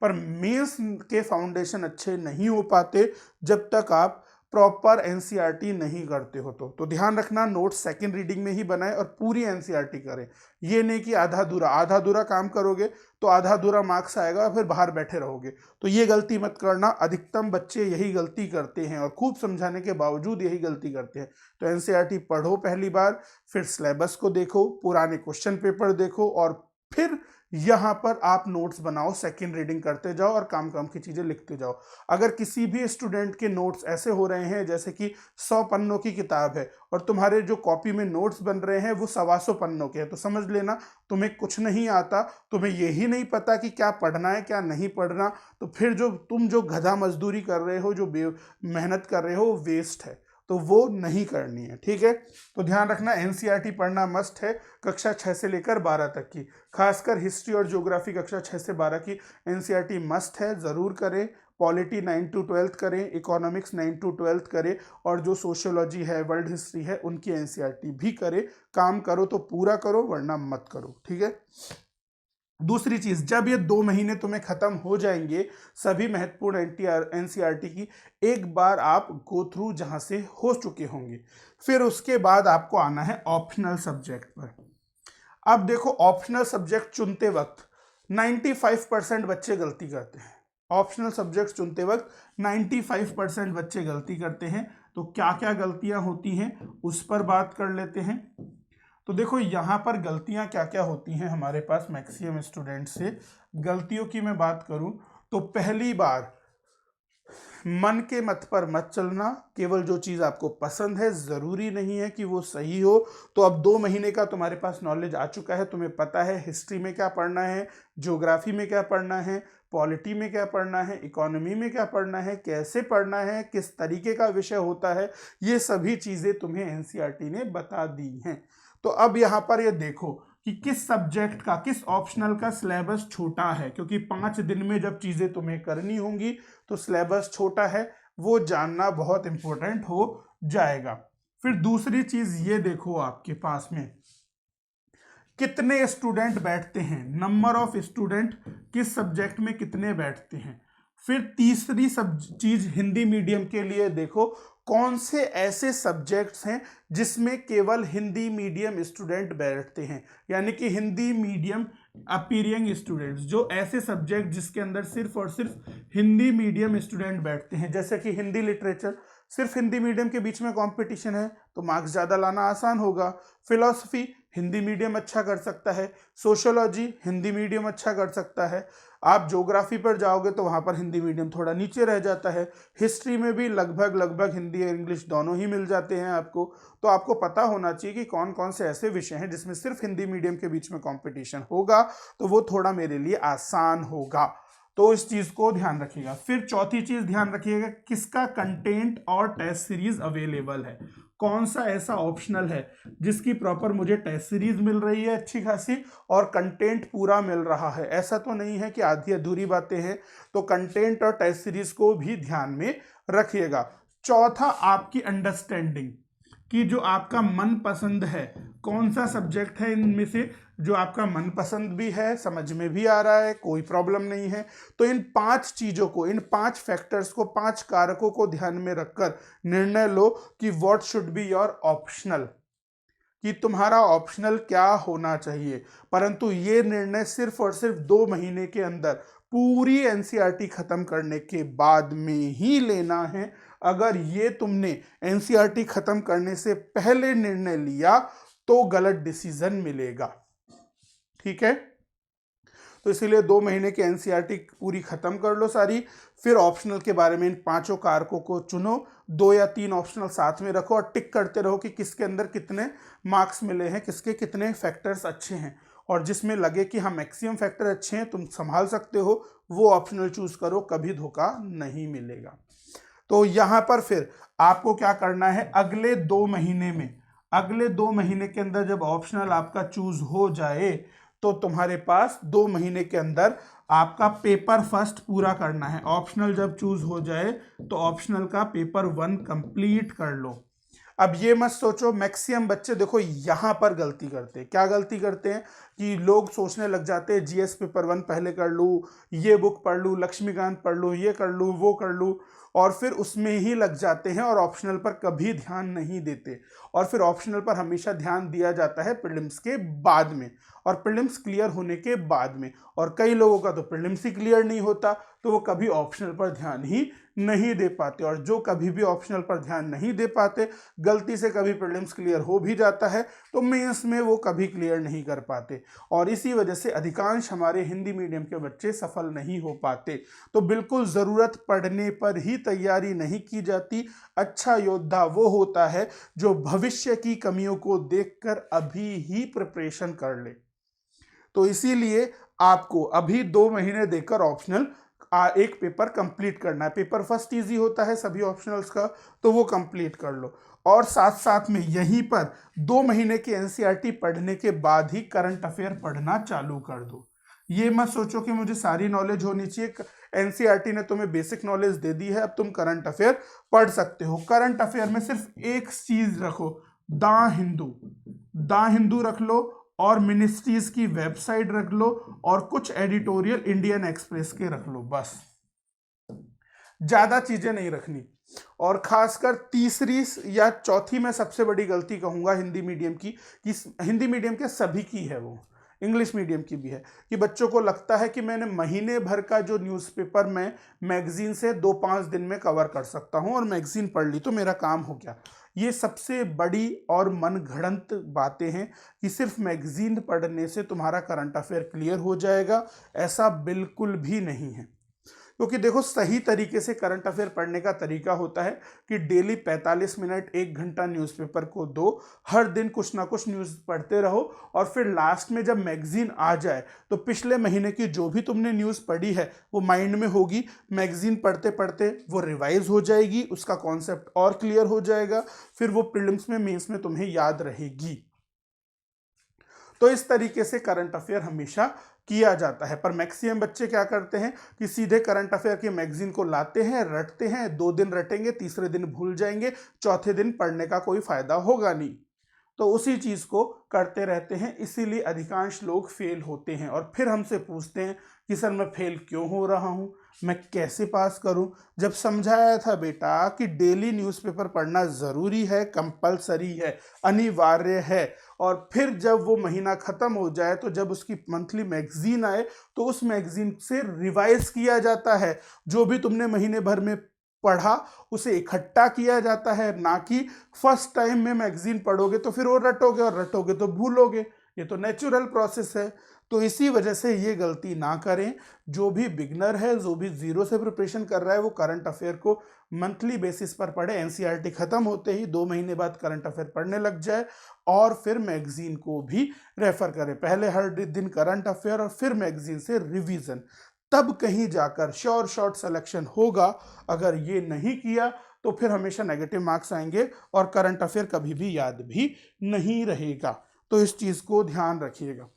पर मेंस के फाउंडेशन अच्छे नहीं हो पाते जब तक आप प्रॉपर एनसीईआरटी नहीं करते हो। तो ध्यान रखना, नोट्स सेकंड रीडिंग में ही बनाएं और पूरी एनसीईआरटी करें। ये नहीं कि आधा अधूरा काम करोगे तो आधा अधूरा मार्क्स आएगा फिर बाहर बैठे रहोगे। तो ये गलती मत करना, अधिकतम बच्चे यही गलती करते हैं और खूब समझाने के बावजूद यही गलती करते हैं। तो एनसीईआरटी पढ़ो पहली बार, फिर सिलेबस को देखो, पुराने क्वेश्चन पेपर देखो और फिर यहाँ पर आप नोट्स बनाओ, सेकंड रीडिंग करते जाओ और काम की चीज़ें लिखते जाओ। अगर किसी भी स्टूडेंट के नोट्स ऐसे हो रहे हैं जैसे कि 100 पन्नों की किताब है और तुम्हारे जो कॉपी में नोट्स बन रहे हैं वो 125 पन्नों के हैं, तो समझ लेना तुम्हें कुछ नहीं आता, तुम्हें यही नहीं पता कि क्या पढ़ना है क्या नहीं पढ़ना। तो फिर तुम जो गधा मजदूरी कर रहे हो, जो मेहनत कर रहे हो, वो वेस्ट है, तो वो नहीं करनी है। ठीक है, तो ध्यान रखना, एनसीईआरटी पढ़ना मस्ट है कक्षा 6 से लेकर 12 तक की। खासकर हिस्ट्री और ज्योग्राफी कक्षा 6 से 12 की एनसीईआरटी मस्ट है, ज़रूर करें। पॉलिटी 9 to 12 करें, इकोनॉमिक्स 9 to 12 करें और जो सोशियोलॉजी है, वर्ल्ड हिस्ट्री है, उनकी एनसीईआरटी भी करें। काम करो तो पूरा करो, वरना मत करो। ठीक है। दूसरी चीज, जब ये 2 महीने तुम्हें खत्म हो जाएंगे सभी महत्वपूर्ण एनसीईआरटी की, एक बार आप गो थ्रू जहां से हो चुके होंगे, फिर उसके बाद आपको आना है ऑप्शनल सब्जेक्ट पर। अब देखो, ऑप्शनल सब्जेक्ट चुनते वक्त 95% बच्चे गलती करते हैं। ऑप्शनल सब्जेक्ट चुनते वक्त 95% बच्चे गलती करते हैं। तो क्या क्या गलतियां होती हैं उस पर बात कर लेते हैं। तो देखो, यहाँ पर गलतियाँ क्या क्या होती हैं हमारे पास मैक्सिमम स्टूडेंट से। गलतियों की मैं बात करूँ तो पहली बार, मन के मत पर मत चलना। केवल जो चीज़ आपको पसंद है, ज़रूरी नहीं है कि वो सही हो। तो अब 2 महीने का तुम्हारे पास नॉलेज आ चुका है, तुम्हें पता है हिस्ट्री में क्या पढ़ना है, ज्योग्राफी में क्या पढ़ना है, पॉलिटी में क्या पढ़ना है, इकोनॉमी में क्या पढ़ना है, कैसे पढ़ना है, किस तरीके का विषय होता है, ये सभी चीज़ें तुम्हें एनसीईआरटी ने बता दी हैं। तो अब यहाँ पर ये देखो कि किस सब्जेक्ट का, किस ऑप्शनल का सिलेबस छोटा है, क्योंकि 5 दिन में जब चीज़ें तुम्हें करनी होंगी तो सिलेबस छोटा है, वो जानना बहुत इंपॉर्टेंट हो जाएगा। फिर दूसरी चीज़ ये देखो, आपके पास में कितने स्टूडेंट बैठते हैं, नंबर ऑफ स्टूडेंट किस सब्जेक्ट में कितने बैठते हैं। फिर तीसरी चीज हिंदी मीडियम के लिए देखो, कौन से ऐसे सब्जेक्ट्स हैं जिसमें केवल हिंदी मीडियम स्टूडेंट बैठते हैं, यानी कि हिंदी मीडियम अपीयरिंग स्टूडेंट्स, जो ऐसे सब्जेक्ट जिसके अंदर सिर्फ और सिर्फ हिंदी मीडियम स्टूडेंट बैठते हैं, जैसे कि हिंदी लिटरेचर, सिर्फ हिंदी मीडियम के बीच में कंपटीशन है तो मार्क्स ज़्यादा लाना आसान होगा। फिलॉसफी हिंदी मीडियम अच्छा कर सकता है, सोशियोलॉजी हिंदी मीडियम अच्छा कर सकता है। आप ज्योग्राफी पर जाओगे तो वहाँ पर हिंदी मीडियम थोड़ा नीचे रह जाता है। हिस्ट्री में भी लगभग लगभग हिंदी और इंग्लिश दोनों ही मिल जाते हैं आपको। तो आपको पता होना चाहिए कि कौन कौन से ऐसे विषय हैं जिसमें सिर्फ हिंदी मीडियम के बीच में कंपटीशन होगा, तो वो थोड़ा मेरे लिए आसान होगा। तो इस चीज को ध्यान रखिएगा। फिर चौथी चीज ध्यान रखिएगा, किसका कंटेंट और टेस्ट सीरीज अवेलेबल है, कौन सा ऐसा ऑप्शनल है जिसकी प्रॉपर मुझे टेस्ट सीरीज मिल रही है अच्छी खासी और कंटेंट पूरा मिल रहा है। ऐसा तो नहीं है कि आधी अधूरी बातें हैं, तो कंटेंट और टेस्ट सीरीज को भी ध्यान में रखिएगा। चौथा, आपकी अंडरस्टैंडिंग कि जो आपका मनपसंद है, कौन सा सब्जेक्ट है इनमें से जो आपका मनपसंद भी है, समझ में भी आ रहा है, कोई प्रॉब्लम नहीं है। तो इन 5 चीज़ों को, इन 5 फैक्टर्स को, 5 कारकों को ध्यान में रखकर निर्णय लो कि what should be your optional, कि तुम्हारा ऑप्शनल क्या होना चाहिए। परंतु ये निर्णय सिर्फ और सिर्फ 2 महीने के अंदर पूरी एनसीईआरटी खत्म करने के बाद में ही लेना है। अगर ये तुमने एनसीईआरटी खत्म करने से पहले निर्णय लिया तो गलत डिसीजन मिलेगा, ठीक है। तो इसीलिए 2 महीने की एनसीईआरटी पूरी खत्म कर लो सारी, फिर ऑप्शनल के बारे में इन 5 कारकों को चुनो, 2 या 3 ऑप्शनल साथ में रखो और टिक करते रहो कि किसके अंदर कितने मार्क्स मिले हैं, किसके कितने फैक्टर्स अच्छे हैं, और जिसमें लगे कि हाँ मैक्सिमम फैक्टर अच्छे हैं, तुम संभाल सकते हो, वो ऑप्शनल चूज करो, कभी धोखा नहीं मिलेगा। तो यहाँ पर फिर आपको क्या करना है, अगले 2 महीने में, अगले 2 महीने के अंदर जब ऑप्शनल आपका चूज हो जाए तो तुम्हारे पास 2 महीने के अंदर आपका पेपर फर्स्ट पूरा करना है। ऑप्शनल जब चूज हो जाए तो ऑप्शनल का पेपर 1 कंप्लीट कर लो। अब ये मत सोचो, मैक्सिमम बच्चे देखो यहाँ पर गलती करते हैं। क्या गलती करते हैं कि लोग सोचने लग जाते हैं जीएस पेपर 1 पहले कर लूँ, ये बुक पढ़ लूँ, लक्ष्मीकांत पढ़ लूँ, ये कर लूँ, वो कर लूँ, और फिर उसमें ही लग जाते हैं और ऑप्शनल पर कभी ध्यान नहीं देते। और फिर ऑप्शनल पर हमेशा ध्यान दिया जाता है प्रीलिम्स के बाद में और प्रीलिम्स क्लियर होने के बाद में, और कई लोगों का तो प्रीलिम्स ही क्लियर नहीं होता तो वो कभी ऑप्शनल पर ध्यान ही नहीं दे पाते। और जो कभी भी ऑप्शनल पर ध्यान नहीं दे पाते, गलती से कभी प्रीलिम्स क्लियर हो भी जाता है तो मेंस में वो कभी क्लियर नहीं कर पाते, और इसी वजह से अधिकांश हमारे हिंदी मीडियम के बच्चे सफल नहीं हो पाते। तो बिल्कुल ज़रूरत पड़ने पर ही तैयारी नहीं की जाती। अच्छा योद्धा वो होता है जो भविष्य की कमियों को देखकर अभी ही प्रिपरेशन कर ले। तो इसीलिए आपको अभी 2 महीने देकर ऑप्शनल एक पेपर कंप्लीट करना है। पेपर फर्स्ट इजी होता है सभी ऑप्शनल्स का, तो वो कंप्लीट कर लो। और साथ साथ में यहीं पर 2 महीने की एनसीईआरटी पढ़ने के बाद ही करंट अफेयर पढ़ना चालू कर दो। ये मत सोचो कि मुझे सारी नॉलेज होनी चाहिए, एनसीईआरटी ने तुम्हें बेसिक नॉलेज दे दी है, अब तुम करंट अफेयर पढ़ सकते हो। करंट अफेयर में सिर्फ एक चीज रखो, द हिंदू, द हिंदू रख लो, और मिनिस्ट्रीज की वेबसाइट रख लो, और कुछ एडिटोरियल इंडियन एक्सप्रेस के रख लो, बस। ज्यादा चीजें नहीं रखनी। और खासकर तीसरी या चौथी मैं सबसे बड़ी गलती कहूंगा हिंदी मीडियम की, कि हिंदी मीडियम के सभी की है, वो इंग्लिश मीडियम की भी है, कि बच्चों को लगता है कि मैंने महीने भर का जो न्यूज़पेपर मैं मैगजीन से 2-5 दिन में कवर कर सकता हूं और मैगजीन पढ़ ली तो मेरा काम हो गया। ये सबसे बड़ी और मनगढ़ंत बातें हैं कि सिर्फ मैगजीन पढ़ने से तुम्हारा करंट अफेयर क्लियर हो जाएगा, ऐसा बिल्कुल भी नहीं है। क्योंकि देखो, सही तरीके से करंट अफेयर पढ़ने का तरीका होता है कि डेली 45 मिनट 1 घंटा न्यूज़पेपर को दो, हर दिन कुछ ना कुछ न्यूज़ पढ़ते रहो, और फिर लास्ट में जब मैगजीन आ जाए तो पिछले महीने की जो भी तुमने न्यूज़ पढ़ी है वो माइंड में होगी, मैगजीन पढ़ते पढ़ते वो रिवाइज हो जाएगी, उसका कॉन्सेप्ट और क्लियर हो जाएगा, फिर वो प्रीलिम्स में, मेंस में तुम्हें याद रहेगी। तो इस तरीके से करंट अफेयर हमेशा किया जाता है। पर मैक्सिमम बच्चे क्या करते हैं कि सीधे करंट अफेयर की मैगजीन को लाते हैं, रटते हैं, 2 दिन रटेंगे, तीसरे दिन भूल जाएंगे, चौथे दिन पढ़ने का कोई फायदा होगा नहीं, तो उसी चीज को करते रहते हैं। इसीलिए अधिकांश लोग फेल होते हैं और फिर हमसे पूछते हैं कि सर मैं फेल क्यों हो रहा हूं। मैं कैसे पास करूं? जब समझाया था बेटा कि डेली न्यूज़पेपर पढ़ना ज़रूरी है, कंपलसरी है, अनिवार्य है, और फिर जब वो महीना ख़त्म हो जाए तो जब उसकी मंथली मैगज़ीन आए तो उस मैगज़ीन से रिवाइज किया जाता है। जो भी तुमने महीने भर में पढ़ा उसे इकट्ठा किया जाता है, ना कि फर्स्ट टाइम में मैगज़ीन पढ़ोगे तो फिर वो रटोगे और रटोगे तो भूलोगे। ये तो नेचुरल प्रोसेस है। तो इसी वजह से ये गलती ना करें। जो भी बिगनर है, जो भी ज़ीरो से प्रिपरेशन कर रहा है, वो करंट अफेयर को मंथली बेसिस पर पढ़े। एनसीईआरटी ख़त्म होते ही 2 महीने बाद करंट अफेयर पढ़ने लग जाए और फिर मैगज़ीन को भी रेफ़र करें। पहले हर दिन करंट अफेयर और फिर मैगज़ीन से रिवीजन, तब कहीं जाकर श्योर शॉर्ट सिलेक्शन होगा। अगर ये नहीं किया तो फिर हमेशा नेगेटिव मार्क्स आएंगे और करंट अफेयर कभी भी याद भी नहीं रहेगा। तो इस चीज़ को ध्यान रखिएगा।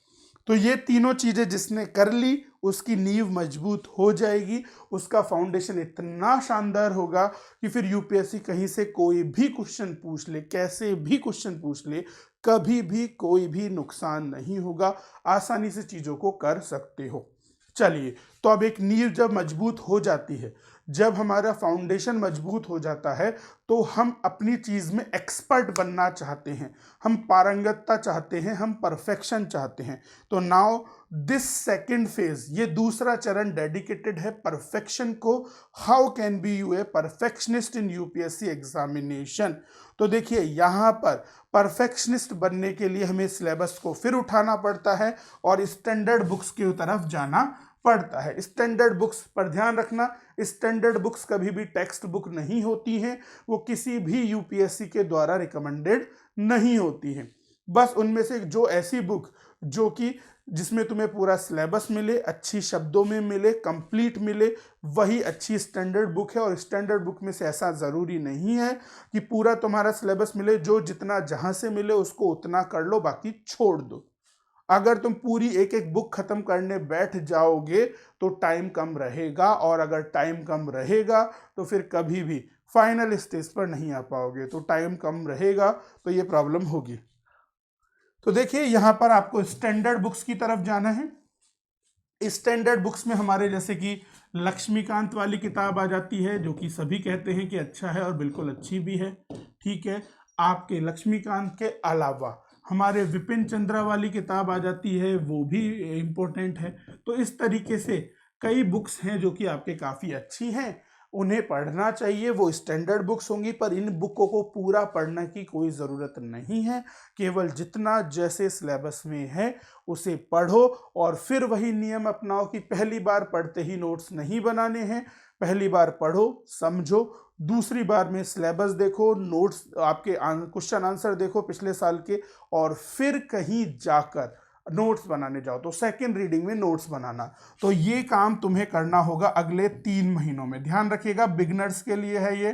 तो ये तीनों चीज़ें जिसने कर ली उसकी नींव मजबूत हो जाएगी, उसका फाउंडेशन इतना शानदार होगा कि फिर यूपीएससी कहीं से कोई भी क्वेश्चन पूछ ले, कैसे भी क्वेश्चन पूछ ले, कभी भी कोई भी नुकसान नहीं होगा। आसानी से चीज़ों को कर सकते हो। चलिए, तो अब एक नींव जब मजबूत हो जाती है, जब हमारा फाउंडेशन मजबूत हो जाता है, तो हम अपनी चीज़ में एक्सपर्ट बनना चाहते हैं, हम पारंगतता चाहते हैं, हम परफेक्शन चाहते हैं। तो नाउ दिस सेकंड फेज, ये दूसरा चरण डेडिकेटेड है परफेक्शन को। How can be U A perfectionist in UPSC examination? तो देखिए, यहाँ पर परफेक्शनिस्ट बनने के लिए हमें सिलेबस को फिर उठाना पड़ता है और स्टैंडर्ड बुक्स की तरफ जाना पड़ता है। स्टैंडर्ड बुक्स पर ध्यान रखना, स्टैंडर्ड बुक्स कभी भी टेक्स्ट बुक नहीं होती हैं, वो किसी भी यूपीएससी के द्वारा रिकमेंडेड नहीं होती हैं। बस उनमें से जो ऐसी बुक जो कि जिसमें तुम्हें पूरा सिलेबस मिले, अच्छी शब्दों में मिले, कंप्लीट मिले, वही अच्छी स्टैंडर्ड बुक है। और स्टैंडर्ड बुक में से ऐसा ज़रूरी नहीं है कि पूरा तुम्हारा सिलेबस मिले, जो जितना जहाँ से मिले उसको उतना कर लो, बाकी छोड़ दो। अगर तुम पूरी एक एक बुक खत्म करने बैठ जाओगे तो टाइम कम रहेगा, और अगर टाइम कम रहेगा तो फिर कभी भी फाइनल स्टेज पर नहीं आ पाओगे। तो टाइम कम रहेगा तो ये प्रॉब्लम होगी। तो देखिए, यहाँ पर आपको स्टैंडर्ड बुक्स की तरफ जाना है। स्टैंडर्ड बुक्स में हमारे जैसे कि लक्ष्मीकांत वाली किताब आ जाती है, जो कि सभी कहते हैं कि अच्छा है और बिल्कुल अच्छी भी है। ठीक है, आपके लक्ष्मीकांत के अलावा हमारे विपिन चंद्रा वाली किताब आ जाती है, वो भी इम्पोर्टेंट है। तो इस तरीके से कई बुक्स हैं जो कि आपके काफ़ी अच्छी हैं, उन्हें पढ़ना चाहिए। वो स्टैंडर्ड बुक्स होंगी, पर इन बुकों को पूरा पढ़ने की कोई ज़रूरत नहीं है। केवल जितना जैसे सिलेबस में है उसे पढ़ो और फिर वही नियम अपनाओ कि पहली बार पढ़ते ही नोट्स नहीं बनाने हैं। पहली बार पढ़ो, समझो, दूसरी बार में सिलेबस देखो, नोट्स आपके क्वेश्चन आंसर देखो पिछले साल के, और फिर कहीं जाकर नोट्स बनाने जाओ। तो सेकेंड रीडिंग में नोट्स बनाना, तो ये काम तुम्हें करना होगा अगले 3 महीनों में। ध्यान रखिएगा, बिगनर्स के लिए है ये।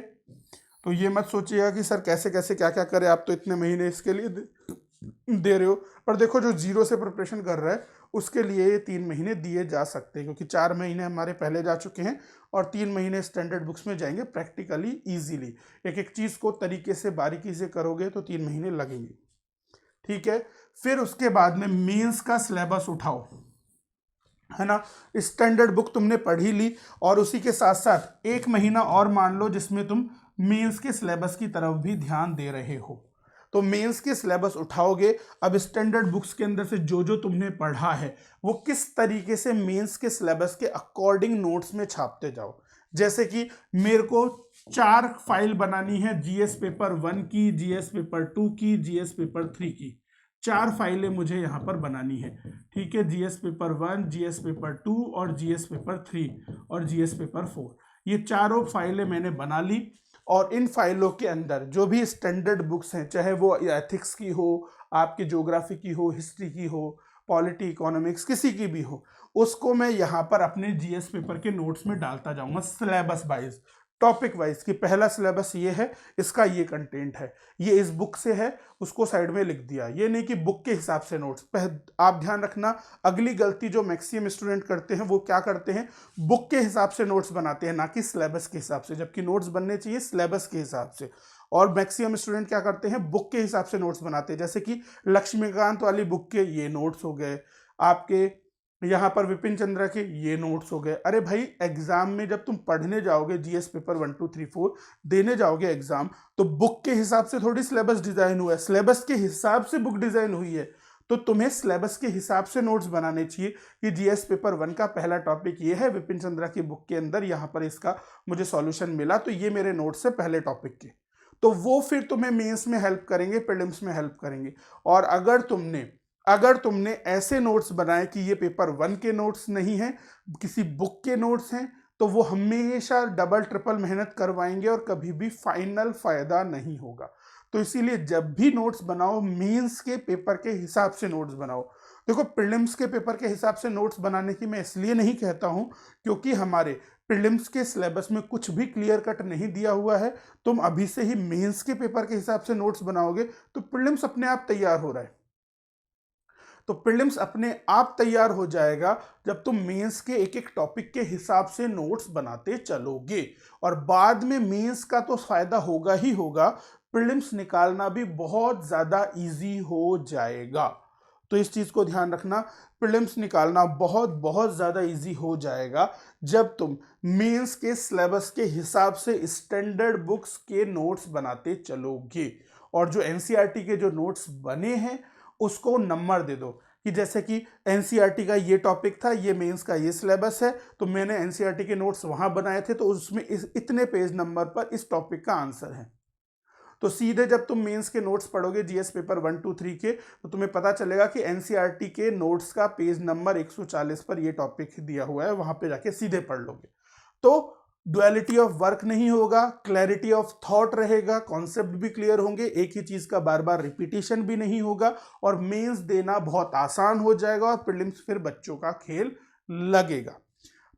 तो ये मत सोचिएगा कि सर कैसे कैसे क्या क्या करें, आप तो इतने महीने इसके लिए दे रहे हो। पर देखो, जो जीरो से प्रिपरेशन कर रहा है उसके लिए ये 3 महीने दिए जा सकते हैं, क्योंकि 4 महीने हमारे पहले जा चुके हैं और 3 महीने स्टैंडर्ड बुक्स में जाएंगे प्रैक्टिकली ईजिली। एक एक चीज़ को तरीके से बारीकी से करोगे तो 3 महीने लगेंगे। ठीक है, फिर उसके बाद में मेंस का सिलेबस उठाओ, है ना। स्टैंडर्ड बुक तुमने पढ़ी ली और उसी के साथ साथ 1 महीना और मान लो जिसमें तुम मेंस के सिलेबस की तरफ भी ध्यान दे रहे हो। तो मेंस के सिलेबस उठाओगे। अब स्टैंडर्ड बुक्स के अंदर से जो जो तुमने पढ़ा है वो किस तरीके से मेंस के सिलेबस के अकॉर्डिंग नोट्स में छापते जाओ। जैसे कि मेरे को 4 फाइल बनानी है, जीएस पेपर 1 की, जीएस पेपर 2 की, जीएस पेपर 3 की। 4 फाइलें मुझे यहाँ पर बनानी है। ठीक है, जीएस पेपर 1, जीएस पेपर 2 और जीएस पेपर 3 और जीएस पेपर 4, ये चारों फाइलें मैंने बना ली। और इन फाइलों के अंदर जो भी स्टैंडर्ड बुक्स हैं, चाहे वो एथिक्स की हो, आपकी ज्योग्राफी की हो, हिस्ट्री की हो, पॉलिटी, इकोनॉमिक्स, किसी की भी हो, उसको मैं यहाँ पर अपने जीएस पेपर के नोट्स में डालता जाऊँगा सिलेबस वाइज, टॉपिक वाइज, कि पहला सिलेबस ये है, इसका ये कंटेंट है, ये इस बुक से है, उसको साइड में लिख दिया। ये नहीं कि बुक के हिसाब से नोट्स। आप ध्यान रखना, अगली गलती जो मैक्सिमम स्टूडेंट करते हैं वो क्या करते हैं, बुक के हिसाब से नोट्स बनाते हैं, ना कि सिलेबस के हिसाब से, जबकि नोट्स बनने चाहिए सिलेबस के हिसाब से। और मैक्सिमम स्टूडेंट क्या करते हैं, बुक के हिसाब से नोट्स बनाते हैं। जैसे कि लक्ष्मीकांत वाली बुक के ये नोट्स हो गए, आपके यहाँ पर विपिन चंद्रा के ये नोट्स हो गए। अरे भाई एग्जाम में जब तुम पढ़ने जाओगे, जीएस पेपर 1 2 3 4 देने जाओगे एग्जाम, तो बुक के हिसाब से थोड़ी सिलेबस डिजाइन हुआ है, सिलेबस के हिसाब से बुक डिजाइन हुई है। तो तुम्हें सिलेबस के हिसाब से नोट्स बनाने चाहिए कि जीएस पेपर 1 का पहला टॉपिक ये है, विपिन चंद्रा की बुक के अंदर यहाँ पर इसका मुझे सॉल्यूशन मिला, तो ये मेरे नोट्स है पहले टॉपिक के। तो वो फिर तुम्हें मेंस में हेल्प करेंगे, प्रीलिम्स में हेल्प करेंगे। और अगर तुमने ऐसे नोट्स बनाए कि ये पेपर 1 के नोट्स नहीं है, किसी बुक के नोट्स हैं, तो वो हमेशा डबल ट्रिपल मेहनत करवाएंगे और कभी भी फाइनल फायदा नहीं होगा। तो इसीलिए जब भी नोट्स बनाओ, मेंस के पेपर के हिसाब से नोट्स बनाओ। देखो प्रीलिम्स के पेपर के हिसाब से नोट्स बनाने की मैं इसलिए नहीं कहता हूं क्योंकि हमारे प्रीलिम्स के सिलेबस में कुछ भी क्लियर कट नहीं दिया हुआ है। तुम अभी से ही मेंस के पेपर के हिसाब से नोट्स बनाओगे तो प्रीलिम्स अपने आप तैयार हो रहा है। तो प्रीलिम्स अपने आप तैयार हो जाएगा जब तुम मेंस के एक एक टॉपिक के हिसाब से नोट्स बनाते चलोगे। और बाद में मेंस का तो फायदा होगा ही होगा, प्रीलिम्स निकालना भी बहुत ज्यादा इजी हो जाएगा। तो इस चीज को ध्यान रखना, प्रीलिम्स निकालना बहुत बहुत ज्यादा इजी हो जाएगा जब तुम मेंस के सिलेबस के हिसाब से स्टैंडर्ड बुक्स के नोट्स बनाते चलोगे। और जो एनसीईआरटी के जो नोट्स बने हैं उसको नंबर दे दो कि जैसे कि एनसीईआरटी का ये टॉपिक था, ये मेंस का ये सिलेबस है, तो मैंने एनसीईआरटी के नोट्स वहां बनाए थे, तो उसमें इतने पेज नंबर पर इस टॉपिक का आंसर है। तो सीधे जब तुम मेंस के नोट्स पढ़ोगे जीएस पेपर 1 2 3 के, तो तुम्हें पता चलेगा कि एनसीईआरटी के नोट्स का पेज नंबर 140 पर ये टॉपिक दिया हुआ है, वहां पे जाके सीधे पढ़ लोगे। तो डुअलिटी ऑफ वर्क नहीं होगा, क्लैरिटी ऑफ थॉट रहेगा, कॉन्सेप्ट भी क्लियर होंगे, एक ही चीज का बार बार रिपीटिशन भी नहीं होगा, और मेंस देना बहुत आसान हो जाएगा और प्रीलिम्स फिर बच्चों का खेल लगेगा।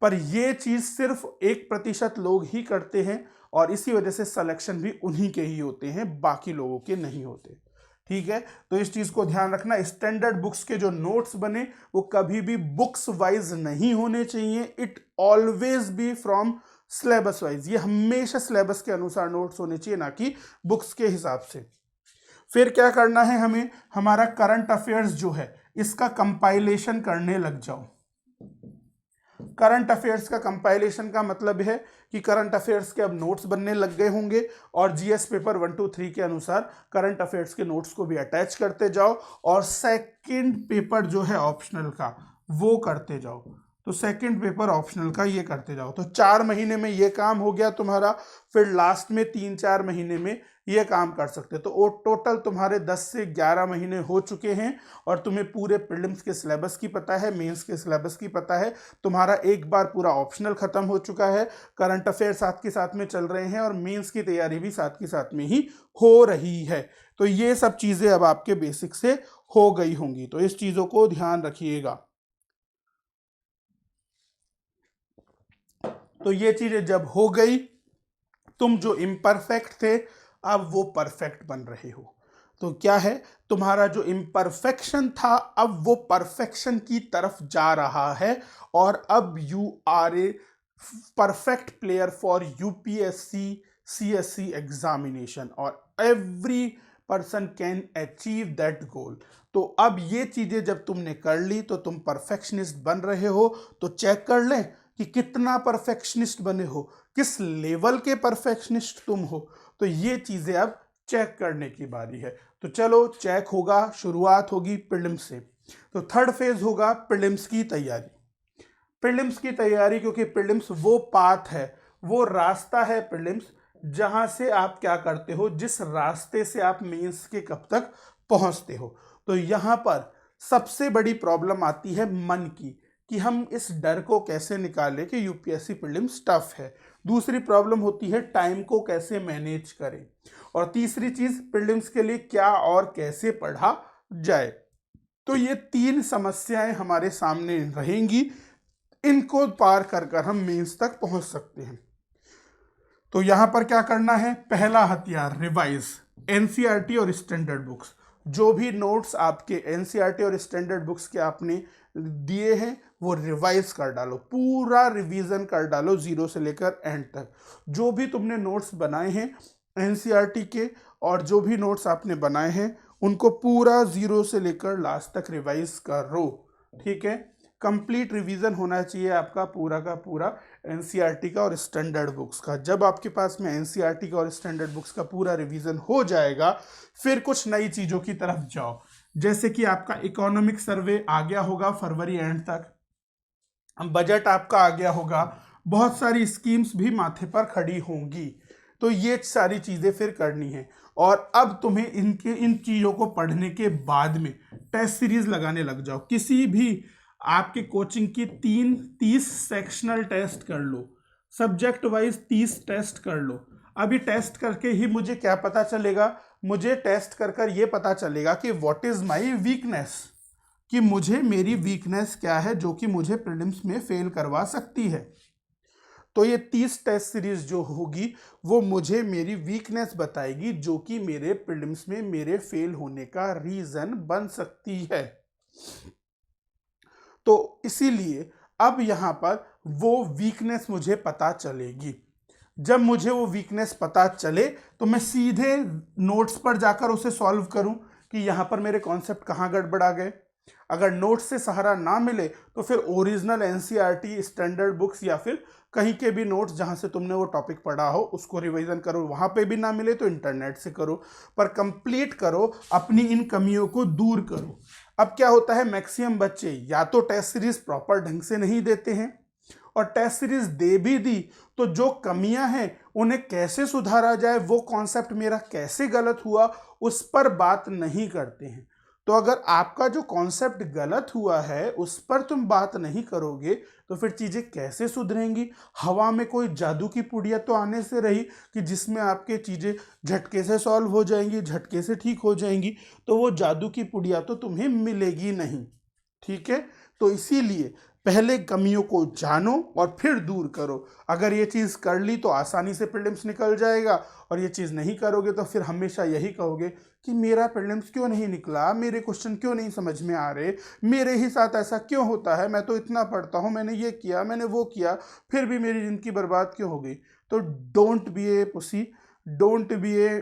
पर ये चीज सिर्फ 1% लोग ही करते हैं और इसी वजह से सिलेक्शन भी उन्हीं के ही होते हैं, बाकी लोगों के नहीं होते। ठीक है, तो इस चीज को ध्यान रखना, स्टैंडर्ड बुक्स के जो नोट्स बने वो कभी भी बुक्स वाइज नहीं होने चाहिए, it always be from syllabus wise. ये हमेशा सिलेबस के अनुसार नोट्स होने चाहिए, ना कि बुक्स के हिसाब से। फिर क्या करना है हमें, हमारा करंट अफेयर्स जो है इसका कंपाइलेशन करने लग जाओ। करंट अफेयर्स का कंपाइलेशन का मतलब है कि करंट अफेयर्स के अब नोट्स बनने लग गए होंगे और जीएस पेपर 1 2 3 के अनुसार करंट अफेयर्स के नोट्स को भी अटैच करते जाओ और सेकंड पेपर जो है ऑप्शनल का वो करते जाओ। तो सेकंड पेपर ऑप्शनल का ये करते जाओ, तो 4 महीने में ये काम हो गया तुम्हारा। फिर लास्ट में 3-4 महीने में ये काम कर सकते, तो टोटल तुम्हारे 10 से 11 महीने हो चुके हैं और तुम्हें पूरे प्रीलिम्स के सिलेबस की पता है, मेंस के सिलेबस की पता है, तुम्हारा एक बार पूरा ऑप्शनल खत्म हो चुका है, करंट अफेयर साथ के साथ में चल रहे हैं और मेंस की तैयारी भी साथ के साथ में ही हो रही है। तो ये सब चीजें अब आपके बेसिक से हो गई होंगी, तो इस चीजों को ध्यान रखिएगा। तो ये चीजें जब हो गई, तुम जो इम्परफेक्ट थे अब वो परफेक्ट बन रहे हो। तो क्या है, तुम्हारा जो इम्परफेक्शन था अब वो परफेक्शन की तरफ जा रहा है और अब you are a perfect player for UPSC CSC examination और every person can achieve that goal. तो अब ये चीजें जब तुमने कर ली तो तुम परफेक्शनिस्ट बन रहे हो। तो चेक कर लें कि कितना परफेक्शनिस्ट बने हो, किस लेवल के परफेक्शनिस्ट तुम हो। तो ये चीजें अब चेक करने की बारी है। तो चलो चेक होगा, शुरुआत होगी प्रीलिम्स से। तो थर्ड फेज होगा प्रीलिम्स की तैयारी। प्रीलिम्स की तैयारी, क्योंकि प्रीलिम्स वो पाथ है, वो रास्ता है प्रीलिम्स, जहां से आप क्या करते हो, जिस रास्ते से आप मेंस के कब तक पहुंचते हो। तो यहां पर सबसे बड़ी प्रॉब्लम आती है मन की, कि हम इस डर को कैसे निकालें कि यूपीएससी प्रीलिम्स टफ है। दूसरी प्रॉब्लम होती है टाइम को कैसे मैनेज करें, और तीसरी चीज प्रीलिम्स के लिए क्या और कैसे पढ़ा जाए। तो ये 3 समस्याएं हमारे सामने रहेंगी, इनको पार कर कर हम मेंस तक पहुंच सकते हैं। तो यहां पर क्या करना है, पहला हथियार रिवाइज एनसीईआरटी और स्टैंडर्ड बुक्स। जो भी नोट्स आपके एनसीईआरटी और स्टैंडर्ड बुक्स के आपने दिए हैं वो रिवाइज कर डालो, पूरा रिवीजन कर डालो 0 से लेकर एंड तक। जो भी तुमने नोट्स बनाए हैं एनसीईआरटी के और जो भी नोट्स आपने बनाए हैं उनको पूरा 0 से लेकर लास्ट तक रिवाइज करो। ठीक है, कंप्लीट रिवीजन होना चाहिए आपका पूरा का पूरा एनसीईआरटी का और स्टैंडर्ड बुक्स का। जब आपके पास में एनसीईआरटी का और स्टैंडर्ड बुक्स का पूरा रिवीजन हो जाएगा, फिर कुछ नई चीज़ों की तरफ जाओ। जैसे कि आपका इकोनॉमिक सर्वे आ गया होगा फरवरी एंड तक, बजट आपका आ गया होगा, बहुत सारी स्कीम्स भी माथे पर खड़ी होंगी। तो ये सारी चीज़ें फिर करनी है। और अब तुम्हें इन चीज़ों को पढ़ने के बाद में टेस्ट सीरीज लगाने लग जाओ। किसी भी आपके कोचिंग की 30 सेक्शनल टेस्ट कर लो, सब्जेक्ट वाइज 30 टेस्ट कर लो। अभी टेस्ट करके ही मुझे क्या पता चलेगा, मुझे टेस्ट कर कर ये पता चलेगा कि व्हाट इज माई वीकनेस, कि मुझे मेरी वीकनेस क्या है जो कि मुझे प्रीलिम्स में फेल करवा सकती है। तो ये 30 टेस्ट सीरीज जो होगी वो मुझे मेरी वीकनेस बताएगी, जो कि मेरे प्रीलिम्स में मेरे फेल होने का रीजन बन सकती है। तो इसीलिए अब यहाँ पर वो वीकनेस मुझे पता चलेगी। जब मुझे वो वीकनेस पता चले तो मैं सीधे नोट्स पर जाकर उसे सॉल्व करूं कि यहाँ पर मेरे कॉन्सेप्ट कहाँ गड़बड़ा गए। अगर नोट्स से सहारा ना मिले तो फिर ओरिजिनल एनसीईआरटी स्टैंडर्ड बुक्स या फिर कहीं के भी नोट्स जहाँ से तुमने वो टॉपिक पढ़ा हो उसको रिवीजन करो। वहाँ पे भी ना मिले तो इंटरनेट से करो, पर कंप्लीट करो, अपनी इन कमियों को दूर करो। अब क्या होता है, मैक्सिमम बच्चे या तो टेस्ट सीरीज प्रॉपर ढंग से नहीं देते हैं, और टेस्ट सीरीज दे भी दी तो जो कमियां हैं उन्हें कैसे सुधारा जाए, वो कॉन्सेप्ट मेरा कैसे गलत हुआ, उस पर बात नहीं करते हैं। तो अगर आपका जो कॉन्सेप्ट गलत हुआ है उस पर तुम बात नहीं करोगे तो फिर चीज़ें कैसे सुधरेंगी। हवा में कोई जादू की पुड़िया तो आने से रही कि जिसमें आपके चीज़ें झटके से सॉल्व हो जाएंगी, झटके से ठीक हो जाएंगी, तो वो जादू की पुड़िया तो तुम्हें मिलेगी नहीं। ठीक है, तो इसीलिए पहले कमियों को जानो और फिर दूर करो। अगर ये चीज़ कर ली तो आसानी से प्रीलिम्स निकल जाएगा, और ये चीज़ नहीं करोगे तो फिर हमेशा यही कहोगे कि मेरा प्रीलिम्स क्यों नहीं निकला, मेरे क्वेश्चन क्यों नहीं समझ में आ रहे, मेरे ही साथ ऐसा क्यों होता है, मैं तो इतना पढ़ता हूँ, मैंने ये किया, मैंने वो किया, फिर भी मेरी ज़िंदगी बर्बाद क्यों हो गई। तो don't be A pussy, don't be a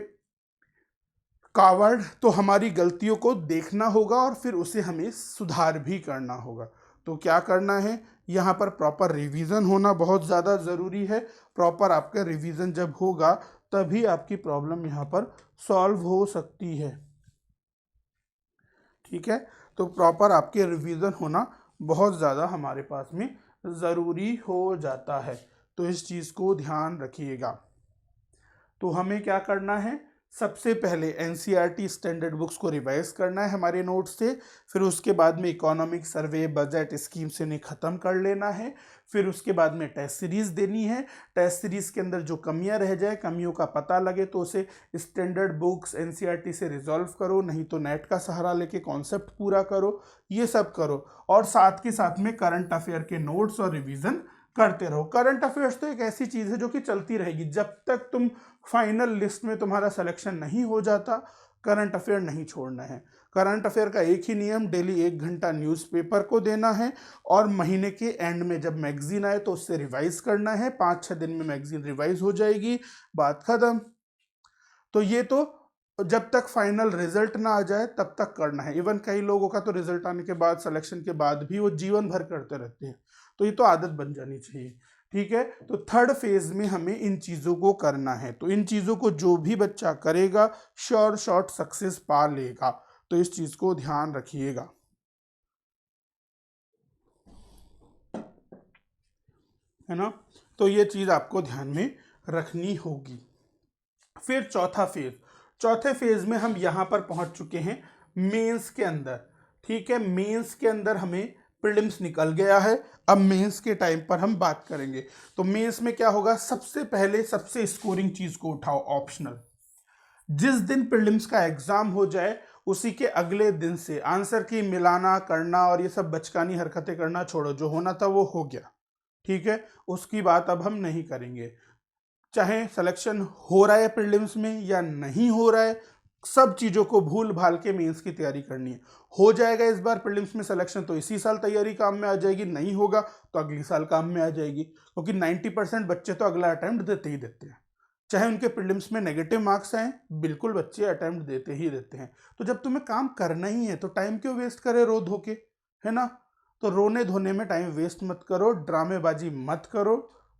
coward. तो हमारी गलतियों को देखना होगा और फिर उसे हमें सुधार भी करना होगा। तो क्या करना है, यहाँ पर प्रॉपर रिवीजन होना बहुत ज़्यादा ज़रूरी है। प्रॉपर आपका रिवीजन जब होगा तभी आपकी प्रॉब्लम यहाँ पर सॉल्व हो सकती है। ठीक है, तो प्रॉपर आपके रिवीजन होना बहुत ज़्यादा हमारे पास में ज़रूरी हो जाता है। तो इस चीज़ को ध्यान रखिएगा। तो हमें क्या करना है, सबसे पहले एनसीईआरटी स्टैंडर्ड बुक्स को रिवाइज करना है हमारे नोट्स से, फिर उसके बाद में इकोनॉमिक सर्वे, बजट, स्कीम से इन्हें ख़त्म कर लेना है, फिर उसके बाद में टेस्ट सीरीज़ देनी है। टेस्ट सीरीज़ के अंदर जो कमियां रह जाए, कमियों का पता लगे तो उसे स्टैंडर्ड बुक्स एनसीईआरटी से रिजॉल्व करो, नहीं तो नेट का सहारा लेके कॉन्सेप्ट पूरा करो। ये सब करो, और साथ के साथ में करंट अफेयर के नोट्स और रिविज़न करते रहो। करंट अफेयर्स तो एक ऐसी चीज़ है जो कि चलती रहेगी जब तक तुम फाइनल लिस्ट में तुम्हारा सिलेक्शन नहीं हो जाता। करंट अफेयर नहीं छोड़ना है। करंट अफेयर का एक ही नियम, डेली 1 घंटा न्यूज़पेपर को देना है, और महीने के एंड में जब मैगजीन आए तो उससे रिवाइज करना है। 5-6 दिन में मैगजीन रिवाइज हो जाएगी, बात खत्म। तो ये तो जब तक फाइनल रिजल्ट ना आ जाए तब तक करना है। इवन कई लोगों का तो रिजल्ट आने के बाद, सिलेक्शन के बाद भी वो जीवन भर करते रहते हैं। तो ये तो आदत बन जानी चाहिए। ठीक है, तो थर्ड फेज में हमें इन चीज़ों को करना है। तो इन चीज़ों को जो भी बच्चा करेगा श्योर शॉर्ट सक्सेस पा लेगा। तो इस चीज़ को ध्यान रखिएगा, है ना। तो ये चीज़ आपको ध्यान में रखनी होगी। फिर चौथे फेज में हम यहाँ पर पहुँच चुके हैं मेंस के अंदर। ठीक है, मेंस के अंदर हमें प्रीलिम्स निकल गया है, अब मेंस के टाइम पर हम बात करेंगे। तो मेंस में क्या होगा, सबसे पहले सबसे स्कोरिंग चीज़ को उठाओ, ऑप्शनल। जिस दिन प्रीलिम्स का एग्जाम हो जाए उसी के अगले दिन से आंसर की मिलाना करना और ये सब बचकानी हरकतें करना छोड़ो। जो होना था वो हो गया, ठीक है, उसकी बात अब हम नहीं करेंगे। चाहे सिलेक्शन हो रहा है प्रीलिम्स में या नहीं हो रहा है, सब चीज़ों को भूल भाल के मेंस की तैयारी करनी है। हो जाएगा इस बार प्रीलिम्स में सिलेक्शन तो इसी साल तैयारी काम में आ जाएगी, नहीं होगा तो अगली साल काम में आ जाएगी। क्योंकि 90% बच्चे तो अगला अटैम्प्ट देते ही देते हैं, चाहे उनके प्रीलिम्स में नेगेटिव मार्क्स आए, बिल्कुल बच्चे अटैम्प्ट देते ही देते हैं। तो जब तुम्हें काम करना ही है तो टाइम क्यों वेस्ट करे रो धो के, है ना। तो रोने धोने में टाइम वेस्ट मत करो, ड्रामेबाजी मत करो,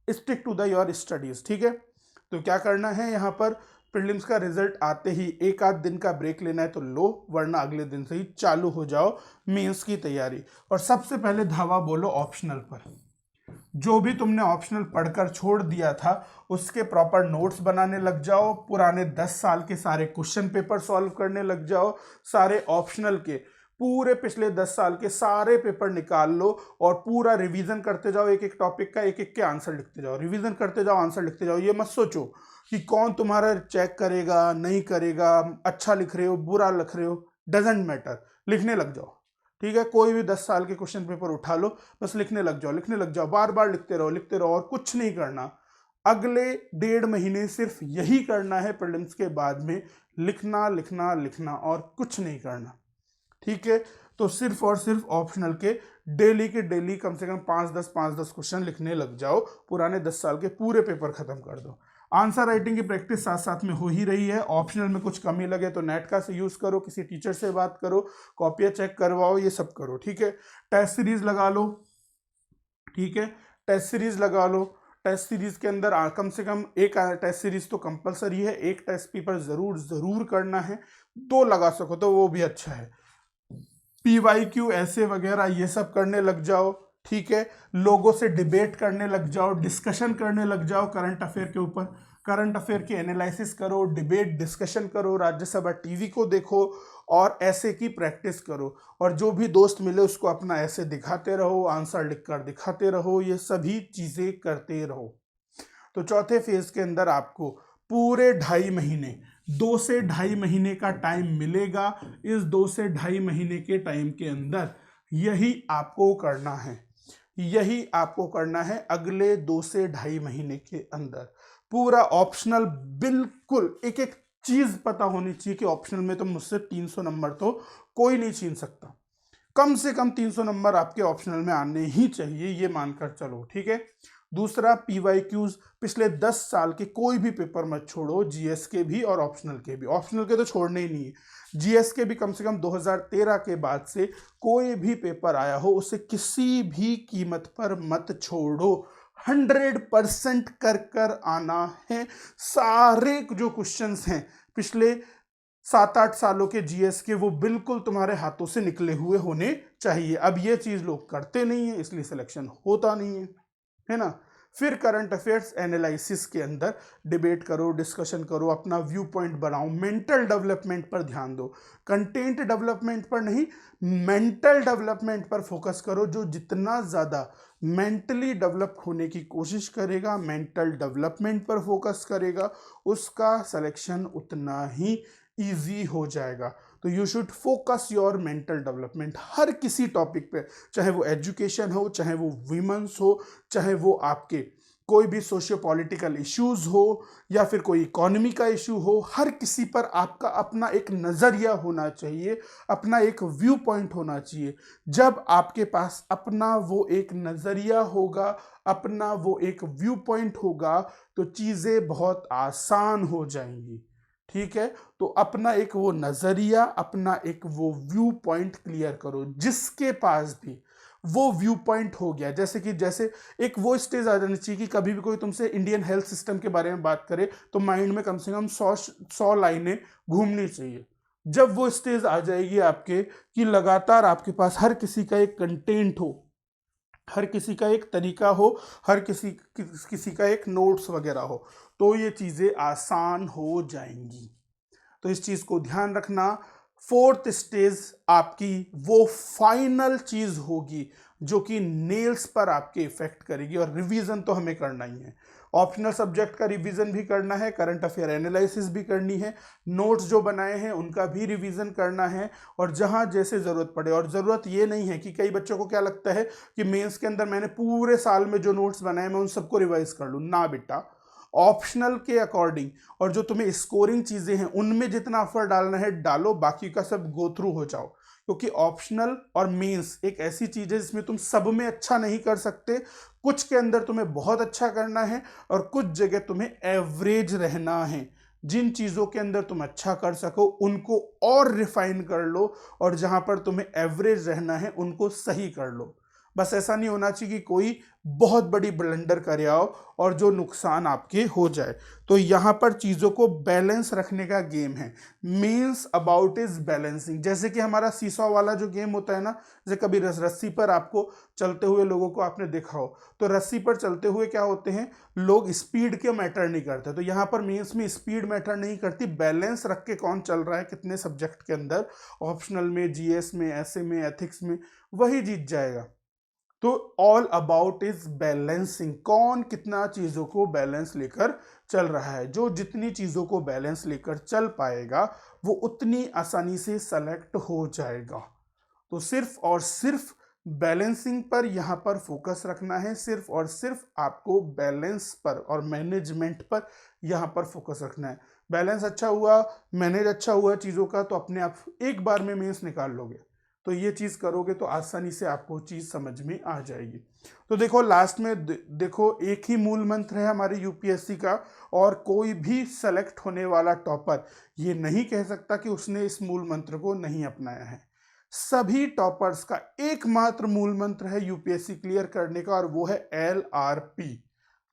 stick to the your studies, ठीक है। तो क्या करना है, यहाँ पर प्रीलिम्स का रिजल्ट आते ही एक आध दिन का ब्रेक लेना है तो लो, वरना अगले दिन से ही चालू हो जाओ मेंस की तैयारी। और सबसे पहले धावा बोलो ऑप्शनल पर। जो भी तुमने ऑप्शनल पढ़कर छोड़ दिया था उसके प्रॉपर नोट्स बनाने लग जाओ, पुराने 10 साल के सारे क्वेश्चन पेपर सॉल्व करने लग जाओ, सारे ऑप्शनल के पूरे पिछले 10 साल के सारे पेपर निकाल लो और पूरा रिवीजन करते जाओ, एक एक टॉपिक का एक एक के आंसर लिखते जाओ, रिवीजन करते जाओ, आंसर लिखते जाओ। ये मत सोचो कि कौन तुम्हारा चेक करेगा नहीं करेगा, अच्छा लिख रहे हो बुरा लिख रहे हो, डजेंट मैटर, लिखने लग जाओ, ठीक है। कोई भी 10 साल के क्वेश्चन पेपर उठा लो, बस लिखने लग जाओ, लिखने लग जाओ, बार बार लिखते रहो और कुछ नहीं करना। अगले 1.5 महीने सिर्फ यही करना है प्रीलिम्स के बाद में, लिखना लिखना लिखना और कुछ नहीं करना, ठीक है। तो सिर्फ और सिर्फ ऑप्शनल के डेली कम से कम 5-10 क्वेश्चन लिखने लग जाओ, पुराने 10 साल के पूरे पेपर खत्म कर दो। आंसर राइटिंग की प्रैक्टिस साथ साथ में हो ही रही है। ऑप्शनल में कुछ कमी लगे तो नेट का से यूज करो, किसी टीचर से बात करो, कॉपियाँ चेक करवाओ, ये सब करो, ठीक है। टेस्ट सीरीज लगा लो, ठीक है, टेस्ट सीरीज लगा लो। टेस्ट सीरीज के अंदर कम से कम एक टेस्ट सीरीज तो कंपलसरी है, एक टेस्ट पेपर जरूर करना है, 2 लगा सको तो वो भी अच्छा है। PYQ ऐसे वगैरह ये सब करने लग जाओ, ठीक है। लोगों से डिबेट करने लग जाओ, डिस्कशन करने लग जाओ करंट अफेयर के ऊपर, करंट अफेयर की एनालिसिस करो, डिबेट डिस्कशन करो, राज्यसभा टीवी को देखो और ऐसे की प्रैक्टिस करो। और जो भी दोस्त मिले उसको अपना ऐसे दिखाते रहो, आंसर लिखकर दिखाते रहो, ये सभी चीज़ें करते रहो। तो चौथे फेज के अंदर आपको पूरे 2.5 महीने, 2 से 2.5 महीने का टाइम मिलेगा। इस 2 से 2.5 महीने के टाइम के अंदर यही आपको करना है, यही आपको करना है। अगले 2 से 2.5 महीने के अंदर पूरा ऑप्शनल, बिल्कुल एक एक चीज पता होनी चाहिए कि ऑप्शनल में तो मुझसे 300 नंबर तो कोई नहीं छीन सकता, कम से कम 300 नंबर आपके ऑप्शनल में आने ही चाहिए, ये मानकर चलो, ठीक है। दूसरा, PYQs पिछले 10 साल के कोई भी पेपर मत छोड़ो, GS के भी और ऑप्शनल के भी। ऑप्शनल के तो छोड़ने ही नहीं है, GS के भी कम से कम 2013 के बाद से कोई भी पेपर आया हो उसे किसी भी कीमत पर मत छोड़ो, 100% कर आना है। सारे जो क्वेश्चंस हैं पिछले 7-8 सालों के GS के, वो बिल्कुल तुम्हारे हाथों से निकले हुए होने चाहिए। अब ये चीज लोग करते नहीं है, इसलिए सिलेक्शन होता नहीं है ना। फिर करंट अफेयर्स एनालिसिस के अंदर डिबेट करो, डिस्कशन करो, अपना व्यू पॉइंट बनाओ, मेंटल डेवलपमेंट पर ध्यान दो, कंटेंट डेवलपमेंट पर नहीं, मेंटल डेवलपमेंट पर फोकस करो। जो जितना ज़्यादा मेंटली डेवलप होने की कोशिश करेगा, मेंटल डेवलपमेंट पर फोकस करेगा, उसका सिलेक्शन उतना ही ईजी हो जाएगा। तो you should focus your mental development हर किसी टॉपिक पे, चाहे वो एजुकेशन हो, चाहे वो वीमेंस हो, चाहे वो आपके कोई भी सोशियो पॉलिटिकल इश्यूज हो या फिर कोई इकोनॉमी का इशू हो, हर किसी पर आपका अपना एक नज़रिया होना चाहिए, अपना एक व्यू पॉइंट होना चाहिए। जब आपके पास अपना वो एक नज़रिया होगा, अपना वो एक व्यू पॉइंट होगा, तो चीज़ें बहुत आसान हो जाएंगी, ठीक है। तो अपना एक वो नजरिया, अपना एक वो व्यू पॉइंट क्लियर करो। जिसके पास भी वो व्यू पॉइंट हो गया, जैसे एक वो स्टेज आ जानी चाहिए कि कभी भी कोई तुमसे इंडियन हेल्थ सिस्टम के बारे में बात करे तो माइंड में कम से कम 100 लाइनें घूमनी चाहिए। जब वो स्टेज आ जाएगी आपके कि लगातार आपके पास हर किसी का एक कंटेंट हो, हर किसी का एक तरीका हो, हर किसी का एक नोट्स वगैरह हो, तो ये चीज़ें आसान हो जाएंगी। तो इस चीज़ को ध्यान रखना। 4th स्टेज आपकी वो फाइनल चीज़ होगी जो कि नेल्स पर आपके इफेक्ट करेगी, और रिवीजन तो हमें करना ही है। ऑप्शनल सब्जेक्ट का रिवीजन भी करना है, करंट अफेयर एनालिसिस भी करनी है, नोट्स जो बनाए हैं उनका भी रिवीजन करना है, और जहां जैसे ज़रूरत पड़े। और ज़रूरत ये नहीं है कि कई बच्चों को क्या लगता है कि मेंस के अंदर मैंने पूरे साल में जो नोट्स बनाए मैं उन सबको रिवाइज कर लूँ। ना बेटा, ऑप्शनल के अकॉर्डिंग और जो तुम्हें स्कोरिंग चीज़ें हैं उनमें जितना एफर्ट डालना है डालो, बाकी का सब गो थ्रू हो जाओ। क्योंकि ऑप्शनल और मेंस एक ऐसी चीज़ है जिसमें तुम सब में अच्छा नहीं कर सकते, कुछ के अंदर तुम्हें बहुत अच्छा करना है और कुछ जगह तुम्हें एवरेज रहना है। जिन चीज़ों के अंदर तुम अच्छा कर सको उनको और रिफाइन कर लो, और जहां पर तुम्हें एवरेज रहना है उनको सही कर लो। बस ऐसा नहीं होना चाहिए कि कोई बहुत बड़ी ब्लंडर करे आओ और जो नुकसान आपके हो जाए। तो यहाँ पर चीज़ों को बैलेंस रखने का गेम है। Means about is balancing. जैसे कि हमारा सीसॉ वाला जो गेम होता है ना, जैसे कभी रस्सी पर आपको चलते हुए लोगों को आपने देखा हो, तो रस्सी पर चलते हुए क्या होते हैं, लोग स्पीड के मैटर नहीं करते। तो यहाँ पर मीन्स में स्पीड मैटर नहीं करती, बैलेंस रख के कौन चल रहा है कितने सब्जेक्ट के अंदर, ऑप्शनल में, जीएस में, ऐसे में, एथिक्स में, वही जीत जाएगा। तो ऑल अबाउट इज बैलेंसिंग, कौन कितना चीजों को बैलेंस लेकर चल रहा है। जो जितनी चीजों को बैलेंस लेकर चल पाएगा वो उतनी आसानी से सेलेक्ट हो जाएगा। तो सिर्फ और सिर्फ बैलेंसिंग पर यहाँ पर फोकस रखना है, सिर्फ और सिर्फ आपको बैलेंस पर और मैनेजमेंट पर यहाँ पर फोकस रखना है। बैलेंस अच्छा हुआ, मैनेज अच्छा हुआ चीज़ों का, तो अपने आप एक बार में मीन्स निकाल लोगे। तो ये चीज़ करोगे तो आसानी से आपको चीज़ समझ में आ जाएगी। तो देखो लास्ट में देखो एक ही मूल मंत्र है हमारी यूपीएससी का, और कोई भी सेलेक्ट होने वाला टॉपर ये नहीं कह सकता कि उसने इस मूल मंत्र को नहीं अपनाया है। सभी टॉपर्स का एकमात्र मूल मंत्र है यूपीएससी क्लियर करने का, और वो है LRP।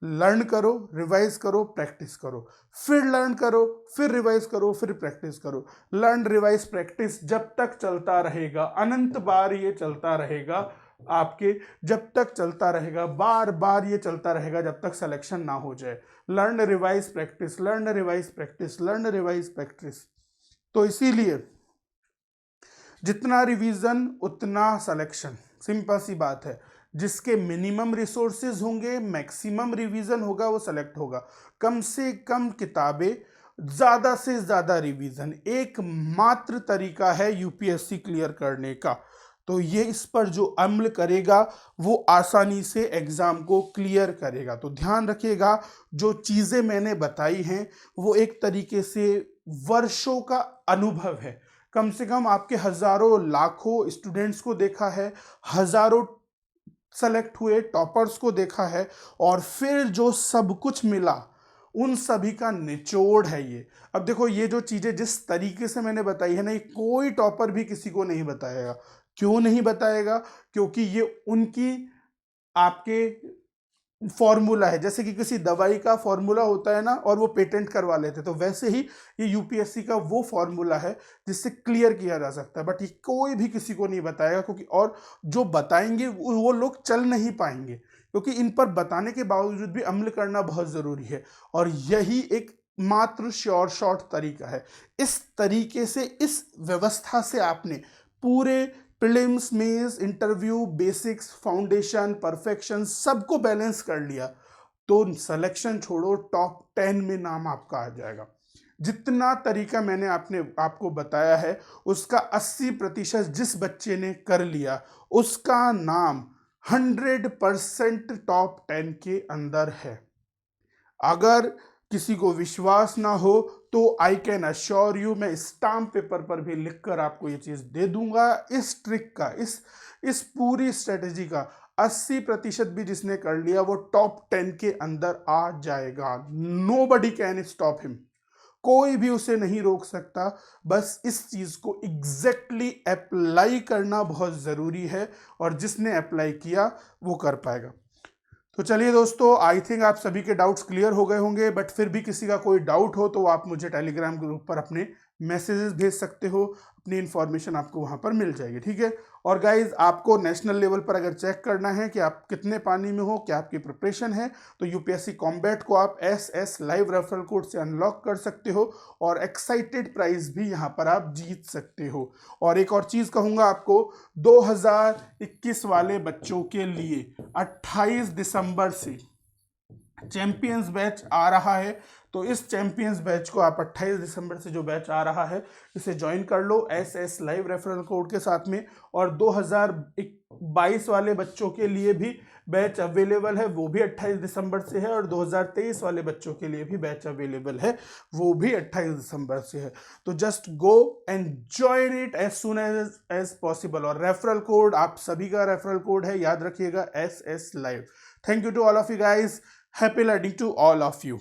लर्न करो, रिवाइज करो, प्रैक्टिस करो, फिर लर्न करो, फिर रिवाइज करो, फिर प्रैक्टिस करो। लर्न, रिवाइज, प्रैक्टिस जब तक चलता रहेगा, अनंत बार ये चलता रहेगा आपके, जब तक चलता रहेगा, बार बार ये चलता रहेगा जब तक सिलेक्शन ना हो जाए। Learn, revise, practice, learn, revise, practice, learn, revise, practice. तो इसीलिए जितना रिवीजन उतना सिलेक्शन, सिंपल सी बात है। जिसके मिनिमम रिसोर्सेज होंगे, मैक्सिमम रिवीजन होगा, वो सेलेक्ट होगा। कम से कम किताबें, ज़्यादा से ज़्यादा रिवीजन, एकमात्र तरीका है यूपीएससी क्लियर करने का। तो ये इस पर जो अमल करेगा वो आसानी से एग्ज़ाम को क्लियर करेगा। तो ध्यान रखिएगा, जो चीज़ें मैंने बताई हैं वो एक तरीके से वर्षों का अनुभव है। कम से कम आपके हज़ारों लाखों स्टूडेंट्स को देखा है, हज़ारों सेलेक्ट हुए टॉपर्स को देखा है, और फिर जो सब कुछ मिला उन सभी का निचोड़ है ये। अब देखो ये जो चीज़ें जिस तरीके से मैंने बताई है ना, ये कोई टॉपर भी किसी को नहीं बताएगा। क्यों नहीं बताएगा? क्योंकि ये उनकी आपके फॉर्मूला है। जैसे कि किसी दवाई का फॉर्मूला होता है ना, और वो पेटेंट करवा लेते, तो वैसे ही ये यूपीएससी का वो फॉर्मूला है जिससे क्लियर किया जा सकता है। बट ये कोई भी किसी को नहीं बताएगा, क्योंकि और जो बताएंगे वो लोग चल नहीं पाएंगे, क्योंकि इन पर बताने के बावजूद भी अमल करना बहुत ज़रूरी है। और यही एक मात्र श्योर शॉर्ट तरीका है। इस तरीके से, इस व्यवस्था से आपने पूरे prelims, mains, interview, basics, foundation, perfection सबको बैलेंस कर लिया, तो सिलेक्शन छोड़ो, टॉप 10 में नाम आपका आ जाएगा। जितना तरीका मैंने आपको बताया है उसका 80% जिस बच्चे ने कर लिया उसका नाम 100% टॉप 10 के अंदर है। अगर किसी को विश्वास ना हो तो आई कैन अश्योर यू, मैं स्टाम्प पेपर पर भी लिखकर आपको ये चीज़ दे दूंगा। इस ट्रिक का, इस पूरी स्ट्रेटेजी का 80% भी जिसने कर लिया वो टॉप 10 के अंदर आ जाएगा। नोबडी कैन स्टॉप हिम, कोई भी उसे नहीं रोक सकता। बस इस चीज़ को एग्जैक्टली अप्लाई करना बहुत ज़रूरी है, और जिसने अप्लाई किया वो कर पाएगा। तो चलिए दोस्तों, आई थिंक आप सभी के डाउट्स क्लियर हो गए होंगे। बट फिर भी किसी का कोई डाउट हो तो आप मुझे टेलीग्राम ग्रुप पर अपने मैसेजेस भेज सकते हो, अपनी इन्फॉर्मेशन आपको वहाँ पर मिल जाएगी, ठीक है। और गाइज, आपको नेशनल लेवल पर अगर चेक करना है कि आप कितने पानी में हो, क्या आपकी प्रिपरेशन है, तो यूपीएससी कॉम्बैट को आप SS लाइव रेफरल कोड से अनलॉक कर सकते हो, और एक्साइटेड प्राइज भी यहाँ पर आप जीत सकते हो। और एक और चीज़ कहूँगा आपको, 2021 वाले बच्चों के लिए 28 दिसंबर से चैंपियंस बैच आ रहा है। तो इस चैंपियंस बैच को आप 28 दिसंबर से जो बैच आ रहा है इसे ज्वाइन कर लो SS लाइव रेफरल कोड के साथ में। और 2022 वाले बच्चों के लिए भी बैच अवेलेबल है, वो भी 28 दिसंबर से है। और 2023 वाले बच्चों के लिए भी बैच अवेलेबल है, वो भी 28 दिसंबर से है। तो just go and join it as soon as possible. और रेफरल कोड आप सभी का रेफरल कोड है, याद रखिएगा, SS live. Thank you to all of you guys, happy learning to all of you.